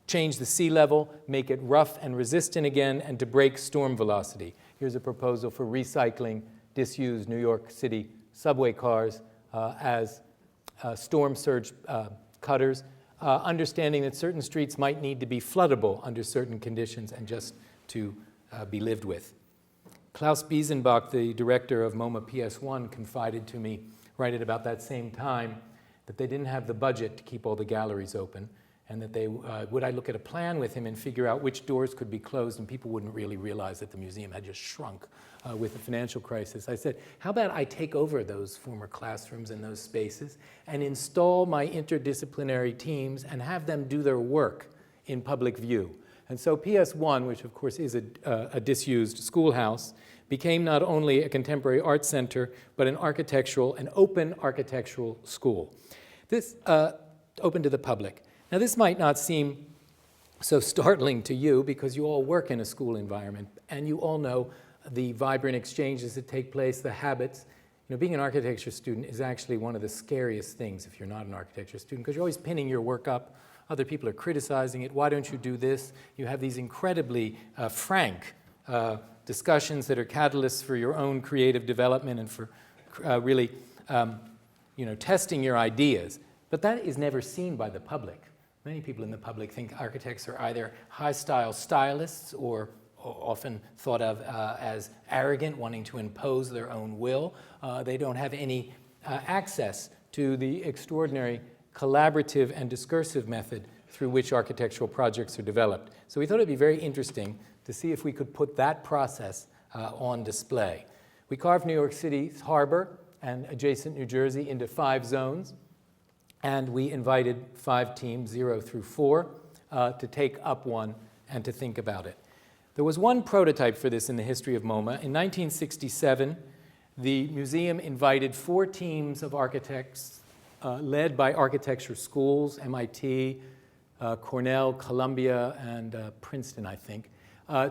change the sea level, make it rough and resistant again, and to break storm velocity. Here's a proposal for recycling disused New York City subway cars as storm surge cutters, understanding that certain streets might need to be floodable under certain conditions and just to be lived with. Klaus Biesenbach, the director of MoMA PS1, confided to me right at about that same time that they didn't have the budget to keep all the galleries open, and that they would I look at a plan with him and figure out which doors could be closed, and people wouldn't really realize that the museum had just shrunk with the financial crisis. I said, how about I take over those former classrooms and those spaces and install my interdisciplinary teams and have them do their work in public view. And so PS1, which of course is a disused schoolhouse, became not only a contemporary art center, but an open architectural school. This open to the public. Now this might not seem so startling to you because you all work in a school environment and you all know the vibrant exchanges that take place, the habits. You know, being an architecture student is actually one of the scariest things if you're not an architecture student, because you're always pinning your work up. Other people are criticizing it. Why don't you do this? You have these incredibly frank discussions that are catalysts for your own creative development and for really testing your ideas. But that is never seen by the public. Many people in the public think architects are either high-style stylists or often thought of as arrogant, wanting to impose their own will. They don't have any access to the extraordinary collaborative and discursive method through which architectural projects are developed. So we thought it'd be very interesting to see if we could put that process on display. We carved New York City's harbor and adjacent New Jersey into 5 zones, and we invited 5 teams, 0 through 4, to take up one and to think about it. There was one prototype for this in the history of MoMA. In 1967, the museum invited 4 teams of architects led by architecture schools, MIT, Cornell, Columbia, and Princeton, I think,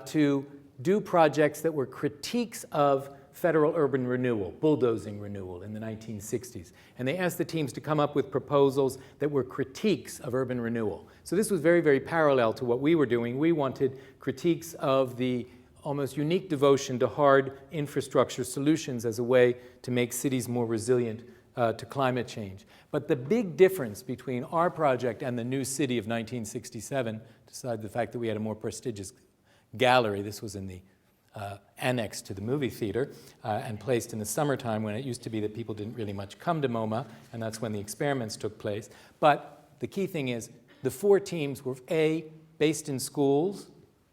to do projects that were critiques of federal urban renewal, bulldozing renewal in the 1960s. And they asked the teams to come up with proposals that were critiques of urban renewal. So this was very, very parallel to what we were doing. We wanted critiques of the almost unique devotion to hard infrastructure solutions as a way to make cities more resilient to climate change. But the big difference between our project and the new city of 1967, besides the fact that we had a more prestigious gallery, this was in the annex to the movie theater and placed in the summertime when it used to be that people didn't really much come to MoMA, and that's when the experiments took place. But the key thing is the 4 teams were based in schools,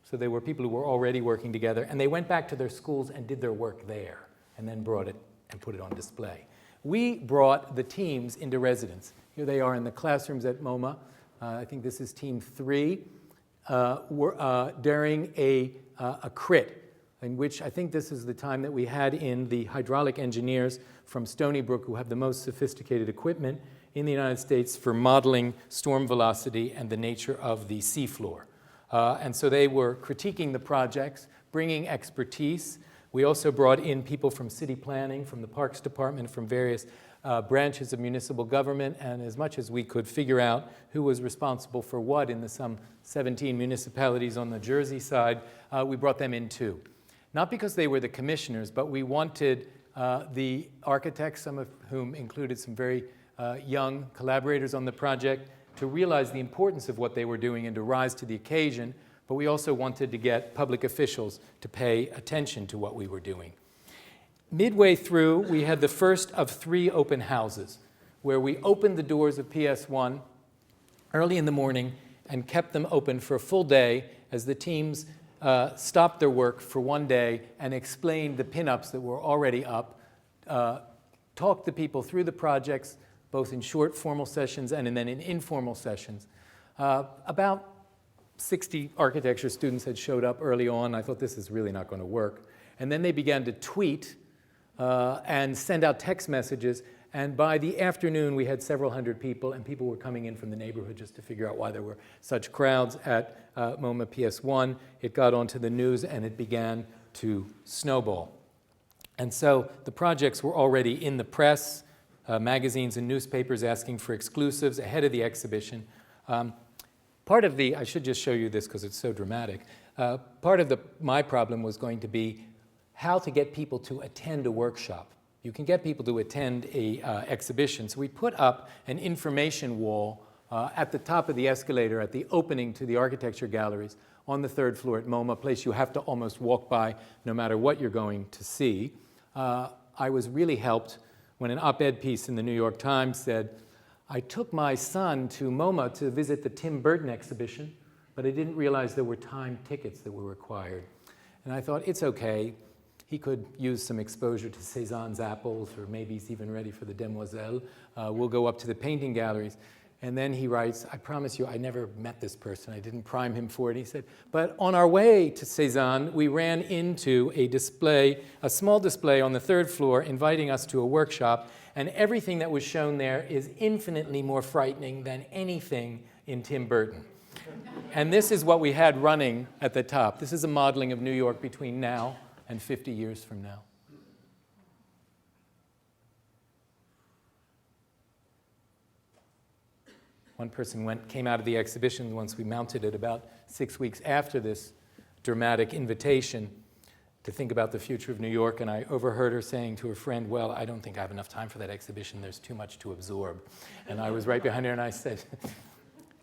so they were people who were already working together, and they went back to their schools and did their work there and then brought it and put it on display. We brought the teams into residence. Here they are in the classrooms at MoMA. I think this is team 3, during a crit, in which I think this is the time that we had in the hydraulic engineers from Stony Brook, who have the most sophisticated equipment in the United States for modeling storm velocity and the nature of the seafloor. And so they were critiquing the projects, bringing expertise. We also brought in people from city planning, from the Parks Department, from various branches of municipal government, and as much as we could figure out who was responsible for what in the some 17 municipalities on the Jersey side, we brought them in too. Not because they were the commissioners, but we wanted the architects, some of whom included some very young collaborators on the project, to realize the importance of what they were doing and to rise to the occasion, but we also wanted to get public officials to pay attention to what we were doing. Midway through, we had the first of 3 open houses, where we opened the doors of PS1 early in the morning and kept them open for a full day as the teams stopped their work for one day and explained the pinups that were already up, talked to people through the projects, both in short formal sessions and then in informal sessions. About 60 architecture students had showed up early on. I thought this is really not going to work. And then they began to tweet and send out text messages. And by the afternoon, we had several hundred people, and people were coming in from the neighborhood just to figure out why there were such crowds at MoMA PS1. It got onto the news, and it began to snowball. And so the projects were already in the press, magazines and newspapers asking for exclusives ahead of the exhibition. I should just show you this because it's so dramatic. Part of my problem was going to be how to get people to attend a workshop. you can get people to attend a exhibition. So we put up an information wall at the top of the escalator at the opening to the architecture galleries on the 3rd floor at MoMA, a place you have to almost walk by no matter what you're going to see. I was really helped when an op-ed piece in the New York Times said, I took my son to MoMA to visit the Tim Burton exhibition, but I didn't realize there were timed tickets that were required. And I thought, it's okay. He could use some exposure to Cézanne's apples, or maybe he's even ready for the Demoiselles. We'll go up to the painting galleries. And then he writes, I promise you, I never met this person. I didn't prime him for it. He said, but on our way to Cézanne, we ran into a display, a small display on the 3rd floor, inviting us to a workshop, and everything that was shown there is infinitely more frightening than anything in Tim Burton. And this is what we had running at the top. This is a modeling of New York between now and 50 years from now. One person came out of the exhibition once we mounted it about 6 weeks after this dramatic invitation to think about the future of New York, and I overheard her saying to her friend, well, I don't think I have enough time for that exhibition. There's too much to absorb. And I was right behind her, and I said,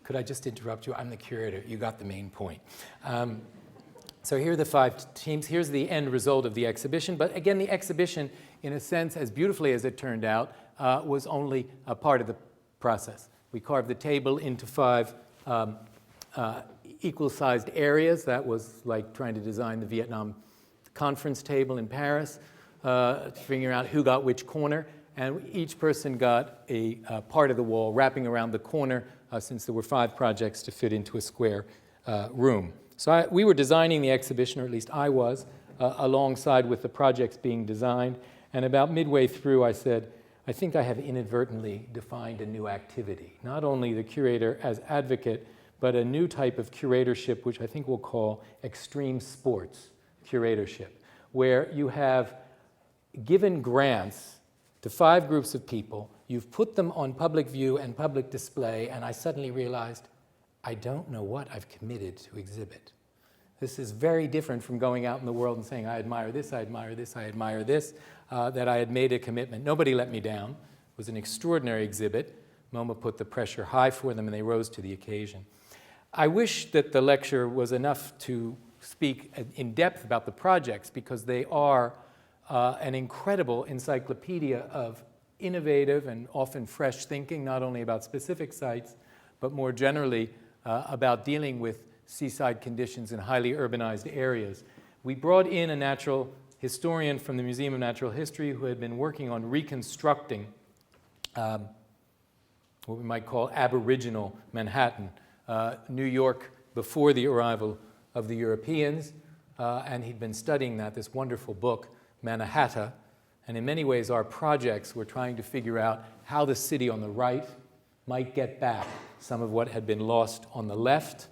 could I just interrupt you? I'm the curator. You got the main point. So here are the 5 teams. Here's the end result of the exhibition. But again, the exhibition, in a sense, as beautifully as it turned out, was only a part of the process. We carved the table into 5 equal-sized areas. That was like trying to design the Vietnam conference table in Paris, figuring out who got which corner. And each person got a part of the wall wrapping around the corner, since there were 5 projects to fit into a square room. So we were designing the exhibition, or at least I was, alongside with the projects being designed. And about midway through, I said, I think I have inadvertently defined a new activity. Not only the curator as advocate, but a new type of curatorship, which I think we'll call extreme sports curatorship, where you have given grants to 5 groups of people, you've put them on public view and public display, and I suddenly realized, I don't know what I've committed to exhibit. This is very different from going out in the world and saying, I admire this, I admire this, I admire this, that I had made a commitment. Nobody let me down. It was an extraordinary exhibit. MoMA put the pressure high for them, and they rose to the occasion. I wish that the lecture was enough to speak in depth about the projects, because they are an incredible encyclopedia of innovative and often fresh thinking, not only about specific sites, but more generally about dealing with seaside conditions in highly urbanized areas. We brought in a natural historian from the Museum of Natural History who had been working on reconstructing what we might call Aboriginal Manhattan, New York before the arrival of the Europeans, and he'd been studying that, this wonderful book, Mannahatta, and in many ways our projects were trying to figure out how the city on the right might get back some of what had been lost on the left.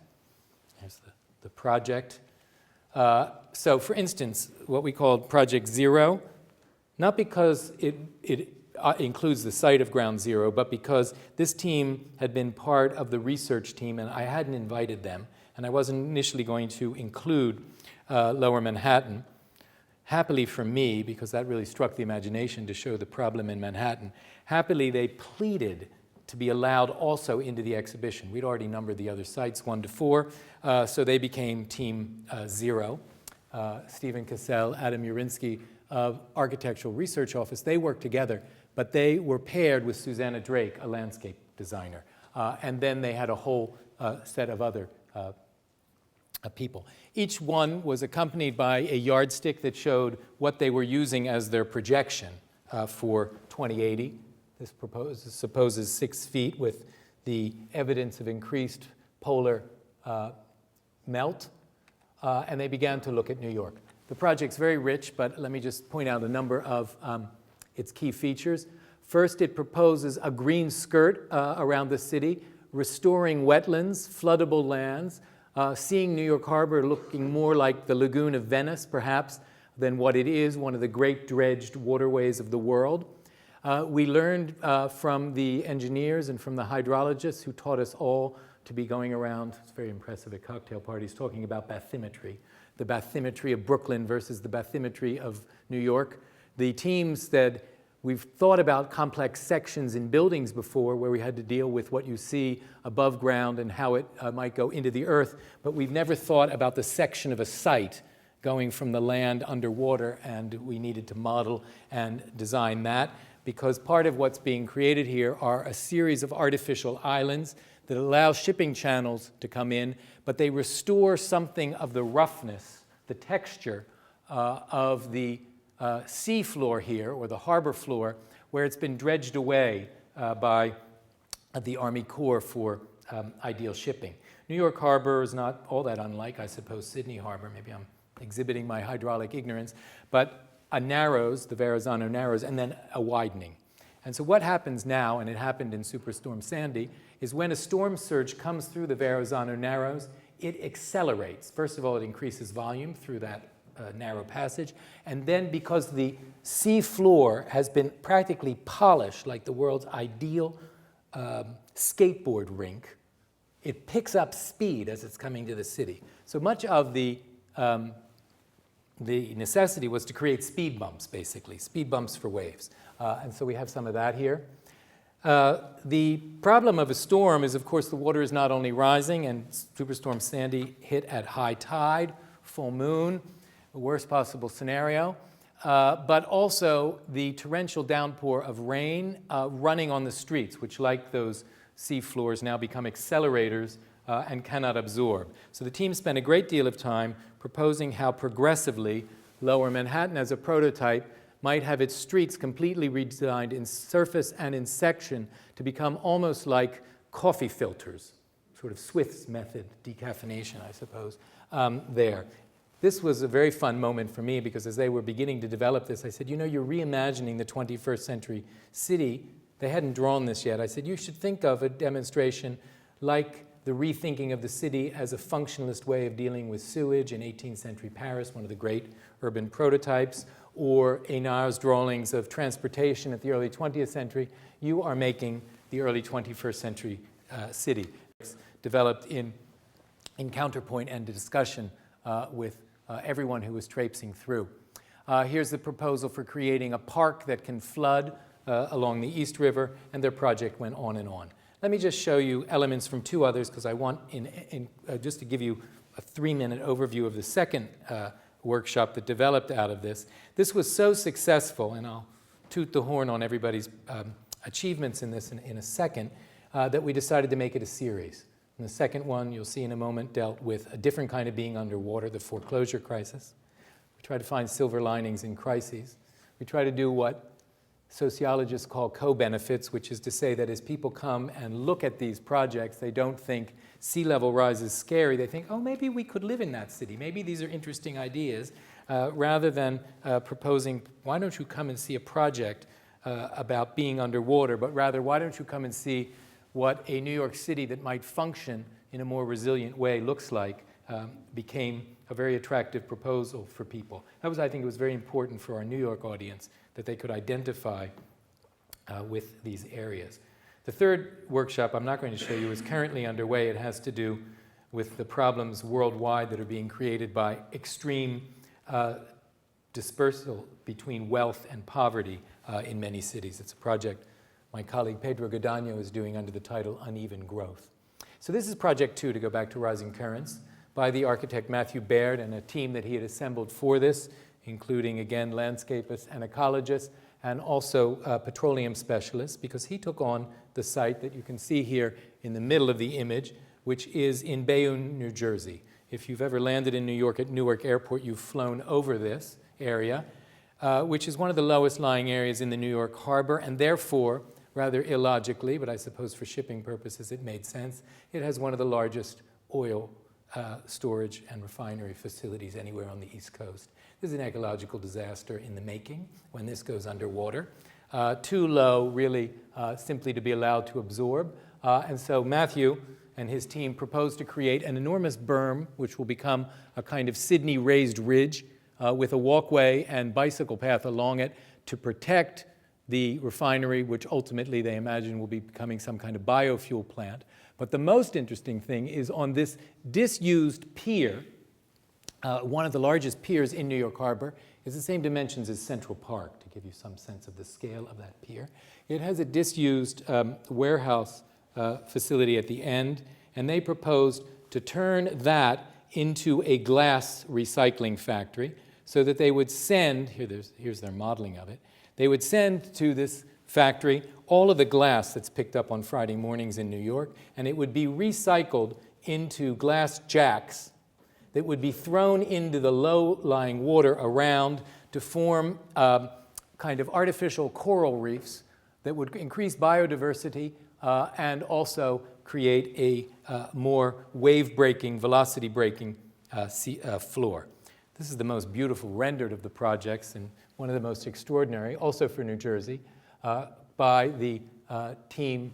There's the project. So for instance, what we called Project Zero, not because it includes the site of Ground Zero, but because this team had been part of the research team and I hadn't invited them, and I wasn't initially going to include Lower Manhattan. Happily for me, because that really struck the imagination to show the problem in Manhattan, happily they pleaded to be allowed also into the exhibition. We'd already numbered the other sites 1 to 4, so they became Team Zero. Stephen Cassell, Adam Urinsky of Architectural Research Office, they worked together, but they were paired with Susanna Drake, a landscape designer. And then they had a whole set of other people. Each one was accompanied by a yardstick that showed what they were using as their projection for 2080. This supposes 6 feet with the evidence of increased polar melt, and they began to look at New York. The project's very rich, but let me just point out a number of its key features. First, it proposes a green skirt around the city, restoring wetlands, floodable lands, seeing New York Harbor looking more like the Lagoon of Venice, perhaps, than what it is, one of the great dredged waterways of the world. We learned from the engineers and from the hydrologists who taught us all to be going around, it's very impressive at cocktail parties, talking about bathymetry, the bathymetry of Brooklyn versus the bathymetry of New York. The team said We've thought about complex sections in buildings before where we had to deal with what you see above ground and how it might go into the earth, but we've never thought about the section of a site going from the land underwater, and we needed to model and design that because part of what's being created here are a series of artificial islands that allow shipping channels to come in, but they restore something of the roughness, the texture of the sea floor here, or the harbor floor, where it's been dredged away by the Army Corps for ideal shipping. New York Harbor is not all that unlike, I suppose, Sydney Harbor. Maybe I'm exhibiting my hydraulic ignorance, but a narrows, the Verrazano narrows, and then a widening. And so what happens now, and it happened in Superstorm Sandy, is when a storm surge comes through the Verrazano narrows, it accelerates. First of all, it increases volume through that narrow passage, and then because the sea floor has been practically polished like the world's ideal skateboard rink, it picks up speed as it's coming to the city. So much of the necessity was to create speed bumps, basically, speed bumps for waves. And so we have some of that here. The problem of a storm is, of course, the water is not only rising, and Superstorm Sandy hit at high tide, full moon, the worst possible scenario, but also the torrential downpour of rain running on the streets, which, like those sea floors, now become accelerators and cannot absorb. So the team spent a great deal of time proposing how progressively Lower Manhattan, as a prototype, might have its streets completely redesigned in surface and in section to become almost like coffee filters, sort of Swift's method, decaffeination, I suppose, there. This was a very fun moment for me because as they were beginning to develop this, I said, you know, you're reimagining the 21st century city. They hadn't drawn this yet. I said, you should think of a demonstration like the rethinking of the city as a functionalist way of dealing with sewage in 18th century Paris, one of the great urban prototypes, or Hénard's drawings of transportation at the early 20th century. You are making the early 21st century city, developed in counterpoint and discussion with everyone who was traipsing through. Here's the proposal for creating a park that can flood along the East River, and their project went on and on. Let me just show you elements from two others, because I want just to give you a 3-minute overview of the second workshop that developed out of this. This was so successful, and I'll toot the horn on everybody's achievements in this in a second, that we decided to make it a series. And the second one, you'll see in a moment, dealt with a different kind of being underwater, the foreclosure crisis. We try to find silver linings in crises. We try to do what sociologists call co-benefits, which is to say that as people come and look at these projects, they don't think sea level rise is scary. They think, oh, maybe we could live in that city. Maybe these are interesting ideas, rather than proposing, why don't you come and see a project about being underwater, but rather, why don't you come and see what a New York City that might function in a more resilient way looks like, became a very attractive proposal for people. That was, I think, it was very important for our New York audience that they could identify with these areas. The third workshop I'm not going to show you is currently underway. It has to do with the problems worldwide that are being created by extreme dispersal between wealth and poverty in many cities. It's a project my colleague Pedro Gadano is doing under the title Uneven Growth. So this is Project 2, to go back to Rising Currents, by the architect Matthew Baird and a team that he had assembled for this, including, again, landscapists and ecologists, and also petroleum specialists, because he took on the site that you can see here in the middle of the image, which is in Bayonne, New Jersey. If you've ever landed in New York at Newark Airport, you've flown over this area, which is one of the lowest lying areas in the New York harbor, and therefore, rather illogically, but I suppose for shipping purposes it made sense, it has one of the largest oil storage and refinery facilities anywhere on the East Coast. This is an ecological disaster in the making when this goes underwater. Too low, really, simply to be allowed to absorb. And so Matthew and his team proposed to create an enormous berm, which will become a kind of Sydney raised ridge with a walkway and bicycle path along it to protect the refinery, which ultimately they imagine will be becoming some kind of biofuel plant. But the most interesting thing is on this disused pier, one of the largest piers in New York Harbor. It's the same dimensions as Central Park, to give you some sense of the scale of that pier. It has a disused warehouse facility at the end, and they proposed to turn that into a glass recycling factory so that they would send, here's their modeling of it, they would send to this factory all of the glass that's picked up on Friday mornings in New York, and it would be recycled into glass jacks that would be thrown into the low-lying water around to form kind of artificial coral reefs that would increase biodiversity and also create a more wave-breaking, velocity-breaking floor. This is the most beautiful rendered of the projects and one of the most extraordinary, also for New Jersey, by the team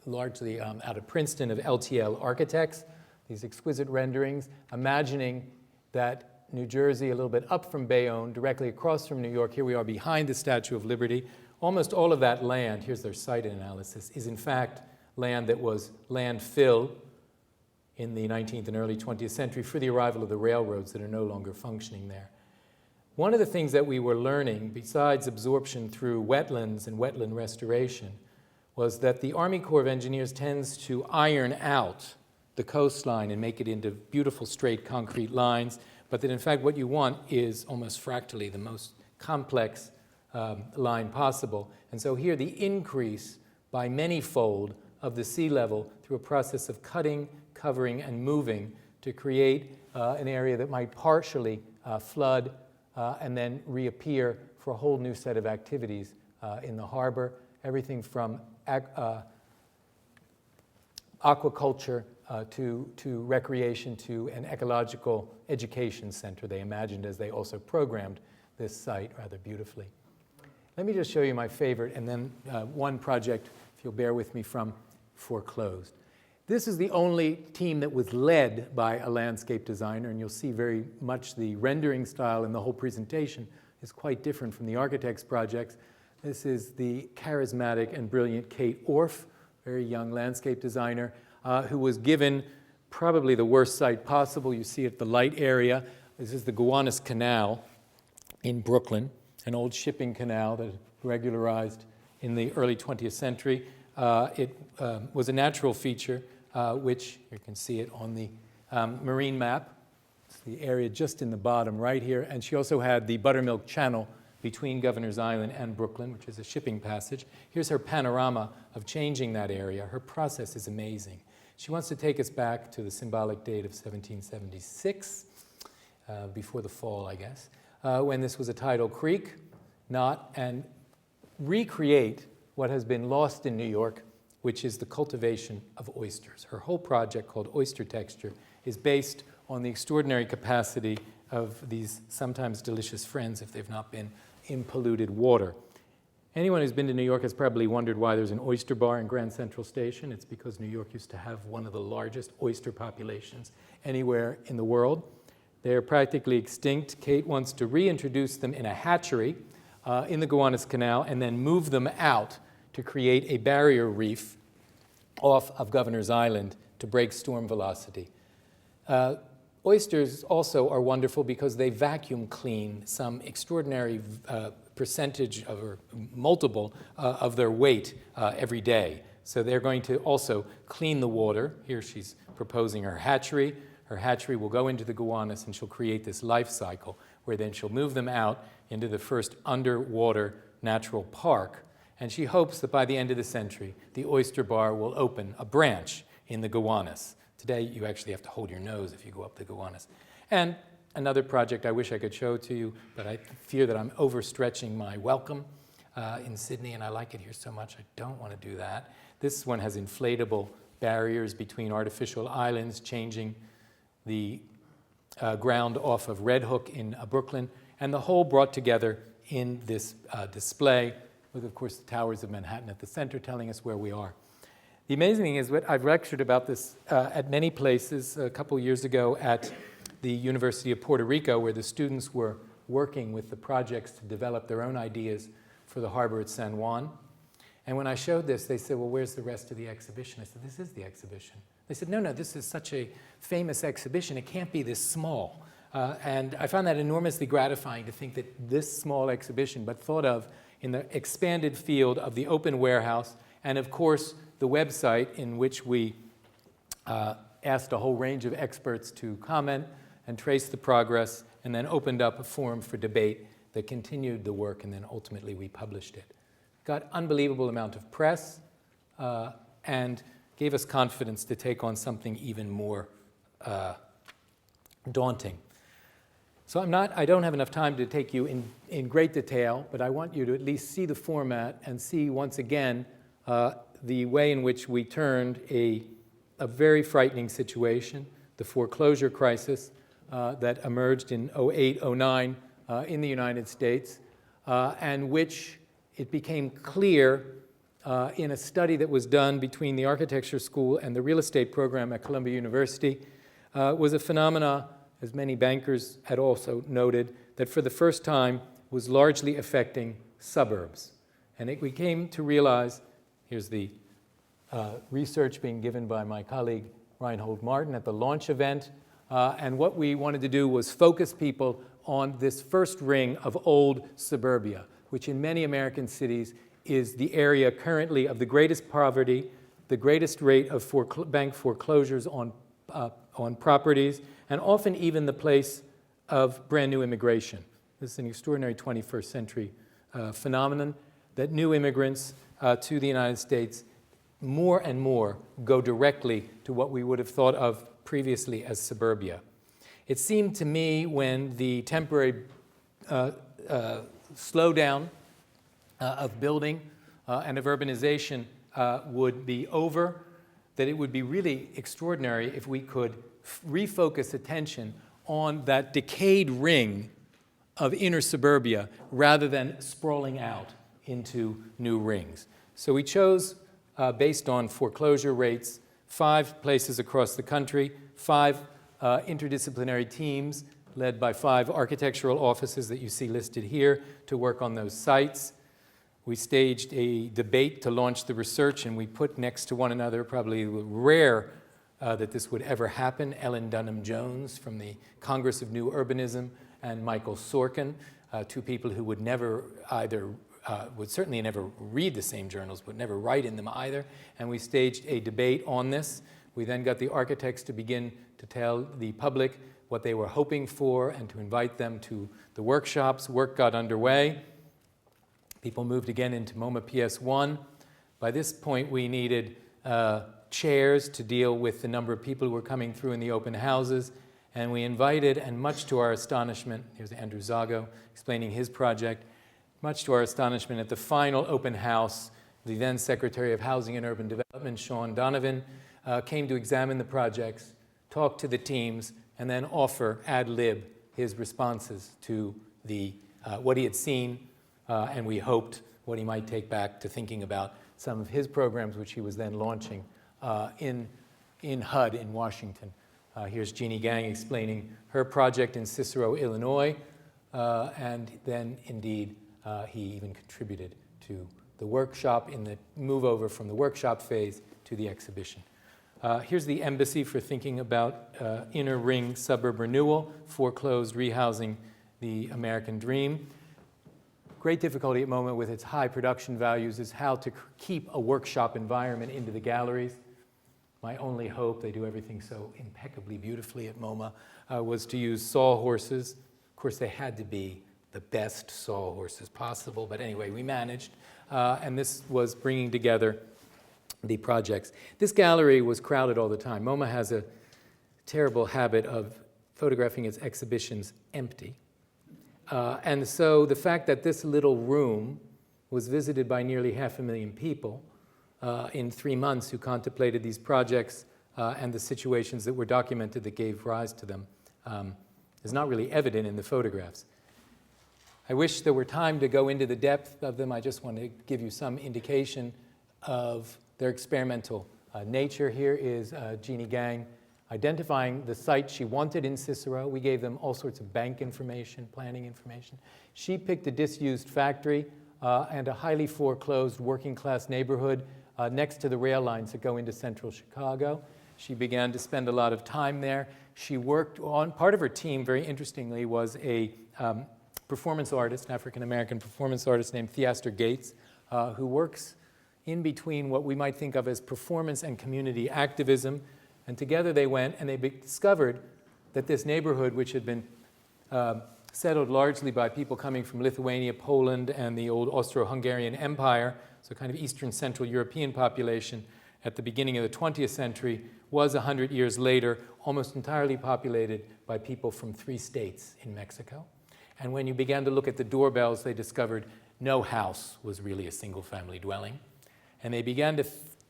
largely out of Princeton of LTL Architects. These exquisite renderings, imagining that New Jersey, a little bit up from Bayonne, directly across from New York, here we are behind the Statue of Liberty. Almost all of that land, here's their site analysis, is in fact land that was landfill in the 19th and early 20th century for the arrival of the railroads that are no longer functioning there. One of the things that we were learning, besides absorption through wetlands and wetland restoration, was that the Army Corps of Engineers tends to iron out the coastline and make it into beautiful straight concrete lines, but that in fact what you want is almost fractally the most complex line possible. And so here the increase by many-fold of the sea level through a process of cutting, covering, and moving to create an area that might partially flood and then reappear for a whole new set of activities in the harbor, everything from aquaculture to recreation to an ecological education center they imagined as they also programmed this site rather beautifully. Let me just show you my favorite, and then one project, if you'll bear with me, from Foreclosed. This is the only team that was led by a landscape designer, and you'll see very much the rendering style and the whole presentation is quite different from the architect's projects. This is the charismatic and brilliant Kate Orff, very young landscape designer, who was given probably the worst site possible. You see it, the light area. This is the Gowanus Canal in Brooklyn, an old shipping canal that regularized in the early 20th century. It was a natural feature, which you can see it on the marine map. It's the area just in the bottom right here. And she also had the Buttermilk Channel between Governor's Island and Brooklyn, which is a shipping passage. Here's her panorama of changing that area. Her process is amazing. She wants to take us back to the symbolic date of 1776, before the fall, I guess, when this was a tidal creek, and recreate what has been lost in New York, which is the cultivation of oysters. Her whole project, called Oyster Texture, is based on the extraordinary capacity of these sometimes delicious friends, if they've not been in polluted water. Anyone who's been to New York has probably wondered why there's an oyster bar in Grand Central Station. It's because New York used to have one of the largest oyster populations anywhere in the world. They're practically extinct. Kate wants to reintroduce them in a hatchery in the Gowanus Canal and then move them out to create a barrier reef off of Governor's Island to break storm velocity. Oysters also are wonderful because they vacuum clean some extraordinary percentage or multiple of their weight every day. So they're going to also clean the water. Here she's proposing her hatchery. Her hatchery will go into the Gowanus and she'll create this life cycle where then she'll move them out into the first underwater natural park. And she hopes that by the end of the century, the oyster bar will open a branch in the Gowanus. Today, you actually have to hold your nose if you go up the Gowanus. And another project I wish I could show to you, but I fear that I'm overstretching my welcome in Sydney, and I like it here so much I don't want to do that. This one has inflatable barriers between artificial islands, changing the ground off of Red Hook in Brooklyn, and the whole brought together in this display with, of course, the towers of Manhattan at the center telling us where we are. The amazing thing is that I've lectured about this at many places. A couple years ago at the University of Puerto Rico, where the students were working with the projects to develop their own ideas for the harbor at San Juan. And when I showed this, they said, well, where's the rest of the exhibition? I said, this is the exhibition. They said, no, this is such a famous exhibition. It can't be this small. And I found that enormously gratifying to think that this small exhibition, but thought of in the expanded field of the open warehouse, and of course the website in which we asked a whole range of experts to comment and trace the progress, and then opened up a forum for debate that continued the work, and then ultimately we published it. Got unbelievable amount of press and gave us confidence to take on something even more daunting. So I don't have enough time to take you in great detail, but I want you to at least see the format and see once again the way in which we turned a very frightening situation, the foreclosure crisis that emerged in 08, 09 in the United States, and which it became clear in a study that was done between the architecture school and the real estate program at Columbia University, was a phenomena, as many bankers had also noted, that for the first time was largely affecting suburbs. And we came to realize, here's the research being given by my colleague Reinhold Martin at the launch event, and what we wanted to do was focus people on this first ring of old suburbia, which in many American cities is the area currently of the greatest poverty, the greatest rate of bank foreclosures on properties, and often even the place of brand new immigration. This is an extraordinary 21st century phenomenon that new immigrants to the United States more and more go directly to what we would have thought of previously as suburbia. It seemed to me when the temporary slowdown of building and of urbanization would be over, that it would be really extraordinary if we could refocus attention on that decayed ring of inner suburbia rather than sprawling out into new rings. So we chose, based on foreclosure rates, 5 places across the country, 5 interdisciplinary teams led by 5 architectural offices that you see listed here to work on those sites. We staged a debate to launch the research, and we put next to one another, probably rare that this would ever happen, Ellen Dunham Jones from the Congress of New Urbanism and Michael Sorkin, 2 people who would never either, would certainly never read the same journals, would never write in them either. And we staged a debate on this. We then got the architects to begin to tell the public what they were hoping for and to invite them to the workshops. Work got underway. People moved again into MoMA PS1. By this point, we needed chairs to deal with the number of people who were coming through in the open houses. And we invited, and much to our astonishment, here's Andrew Zago explaining his project, much to our astonishment, at the final open house, the then Secretary of Housing and Urban Development, Sean Donovan, came to examine the projects, talk to the teams, and then offer ad lib his responses to what he had seen, and we hoped what he might take back to thinking about some of his programs, which he was then launching in HUD in Washington. Here's Jeannie Gang explaining her project in Cicero, Illinois, and then indeed he even contributed to the workshop in the move over from the workshop phase to the exhibition. Here's the embassy for thinking about inner ring suburb renewal, foreclosed, rehousing the American dream. Great difficulty at MoMA with its high production values is how to keep a workshop environment into the galleries. My only hope, they do everything so impeccably beautifully at MoMA, was to use sawhorses. Of course, they had to be the best sawhorses possible, but anyway, we managed. And this was bringing together the projects. This gallery was crowded all the time. MoMA has a terrible habit of photographing its exhibitions empty. And so the fact that this little room was visited by nearly 500,000 people in 3 months who contemplated these projects and the situations that were documented that gave rise to them is not really evident in the photographs. I wish there were time to go into the depth of them. I just want to give you some indication of their experimental nature. Here is Jeannie Gang identifying the site she wanted in Cicero. We gave them all sorts of bank information, planning information. She picked a disused factory and a highly foreclosed working class neighborhood next to the rail lines that go into central Chicago. She began to spend a lot of time there. She worked on, part of her team, very interestingly, was a performance artist, an African-American performance artist named Theaster Gates, who works in between what we might think of as performance and community activism. And together they went and they discovered that this neighborhood, which had been settled largely by people coming from Lithuania, Poland, and the old Austro-Hungarian Empire, so kind of Eastern Central European population at the beginning of the 20th century, was 100 years later almost entirely populated by people from 3 states in Mexico. And when you began to look at the doorbells, they discovered no house was really a single-family dwelling. And they began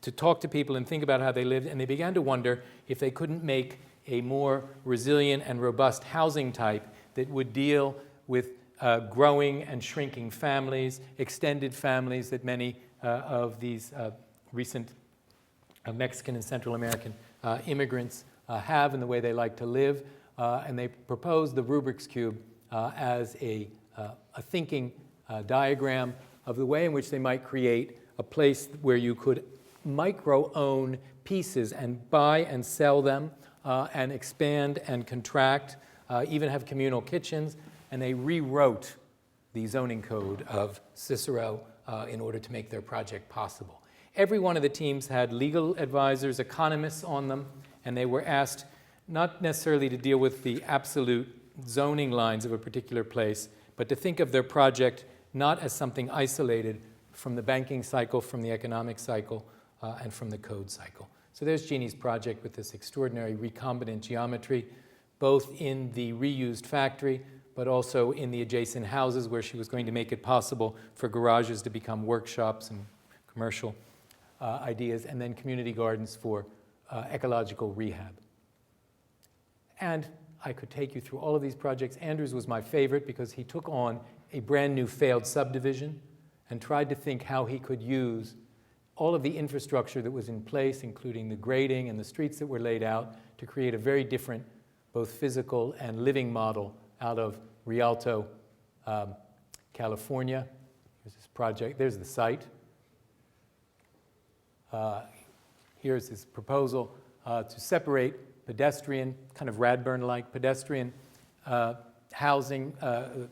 to talk to people and think about how they lived, and they began to wonder if they couldn't make a more resilient and robust housing type that would deal with growing and shrinking families, extended families that many of these recent Mexican and Central American immigrants have in the way they like to live. And they proposed the Rubik's Cube as a thinking diagram of the way in which they might create a place where you could micro-own pieces and buy and sell them and expand and contract, even have communal kitchens. And they rewrote the zoning code of Cicero in order to make their project possible. Every one of the teams had legal advisors, economists on them, and they were asked not necessarily to deal with the absolute zoning lines of a particular place, but to think of their project not as something isolated from the banking cycle, from the economic cycle, and from the code cycle. So there's Jeannie's project with this extraordinary recombinant geometry, both in the reused factory, but also in the adjacent houses where she was going to make it possible for garages to become workshops and commercial ideas, and then community gardens for ecological rehab. And I could take you through all of these projects. Andrews was my favorite because he took on a brand new failed subdivision and tried to think how he could use all of the infrastructure that was in place, including the grading and the streets that were laid out, to create a very different both physical and living model out of Rialto, California. Here's this project. There's the site. Here's his proposal to separate pedestrian, kind of Radburn-like pedestrian housing,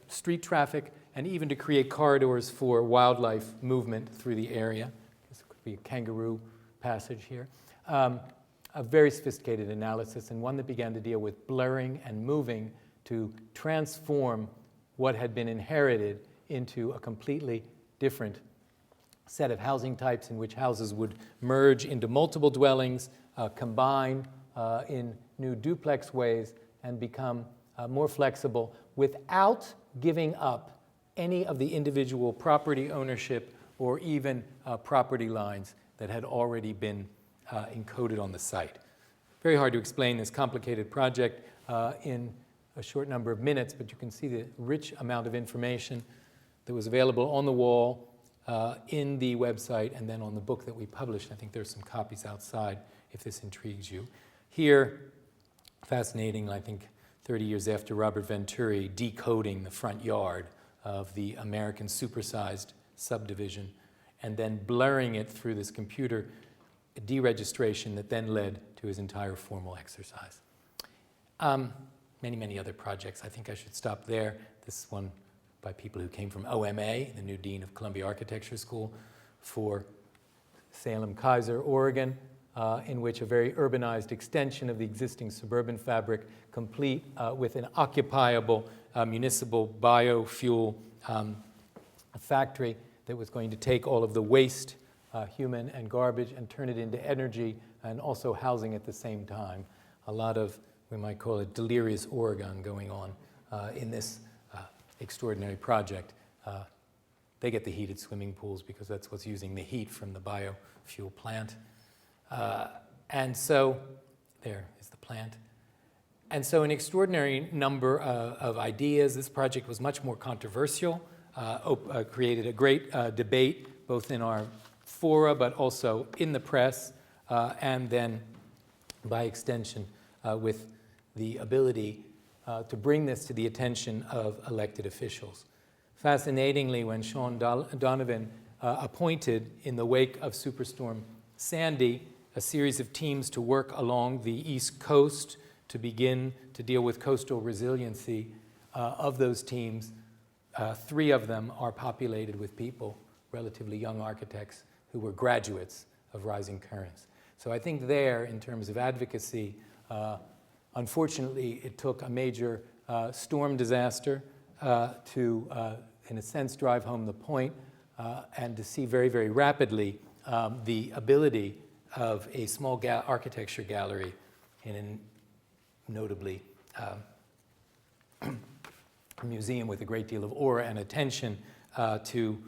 street traffic, and even to create corridors for wildlife movement through the area. This could be a kangaroo passage here. A very sophisticated analysis, and one that began to deal with blurring and moving to transform what had been inherited into a completely different set of housing types in which houses would merge into multiple dwellings, combine in new duplex ways, and become more flexible without giving up any of the individual property ownership or even property lines that had already been encoded on the site. Very hard to explain this complicated project in a short number of minutes, but you can see the rich amount of information that was available on the wall, in the website, and then on the book that we published. I think there's some copies outside if this intrigues you. Here, fascinating, I think 30 years after Robert Venturi decoding the front yard of the American supersized subdivision and then blurring it through this computer deregistration that then led to his entire formal exercise. Many, many other projects. I think I should stop there. This one by people who came from OMA, the new dean of Columbia Architecture School, for Salem Kaiser, Oregon, in which a very urbanized extension of the existing suburban fabric, complete with an occupiable municipal biofuel factory that was going to take all of the waste, human and garbage, and turn it into energy and also housing at the same time. A lot of, we might call it delirious Oregon going on in this extraordinary project. They get the heated swimming pools because that's what's using the heat from the biofuel plant. And so, there is the plant. And so an extraordinary number of ideas. This project was much more controversial, created a great debate both in our fora but also in the press, and then by extension with the ability to bring this to the attention of elected officials. Fascinatingly, when Sean Donovan appointed in the wake of Superstorm Sandy a series of teams to work along the East Coast to begin to deal with coastal resiliency. Of those teams, 3 of them are populated with people, relatively young architects, who were graduates of Rising Currents. So I think there, in terms of advocacy, unfortunately, it took a major storm disaster to, in a sense, drive home the point and to see very, very rapidly the ability of a small architecture gallery in a notably museum with a great deal of aura and attention to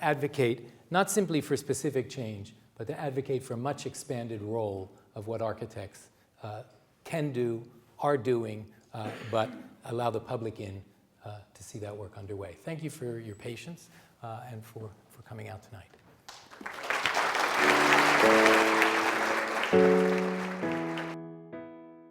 advocate not simply for specific change, but to advocate for a much expanded role of what architects can do, are doing, but allow the public in to see that work underway. Thank you for your patience and for coming out tonight.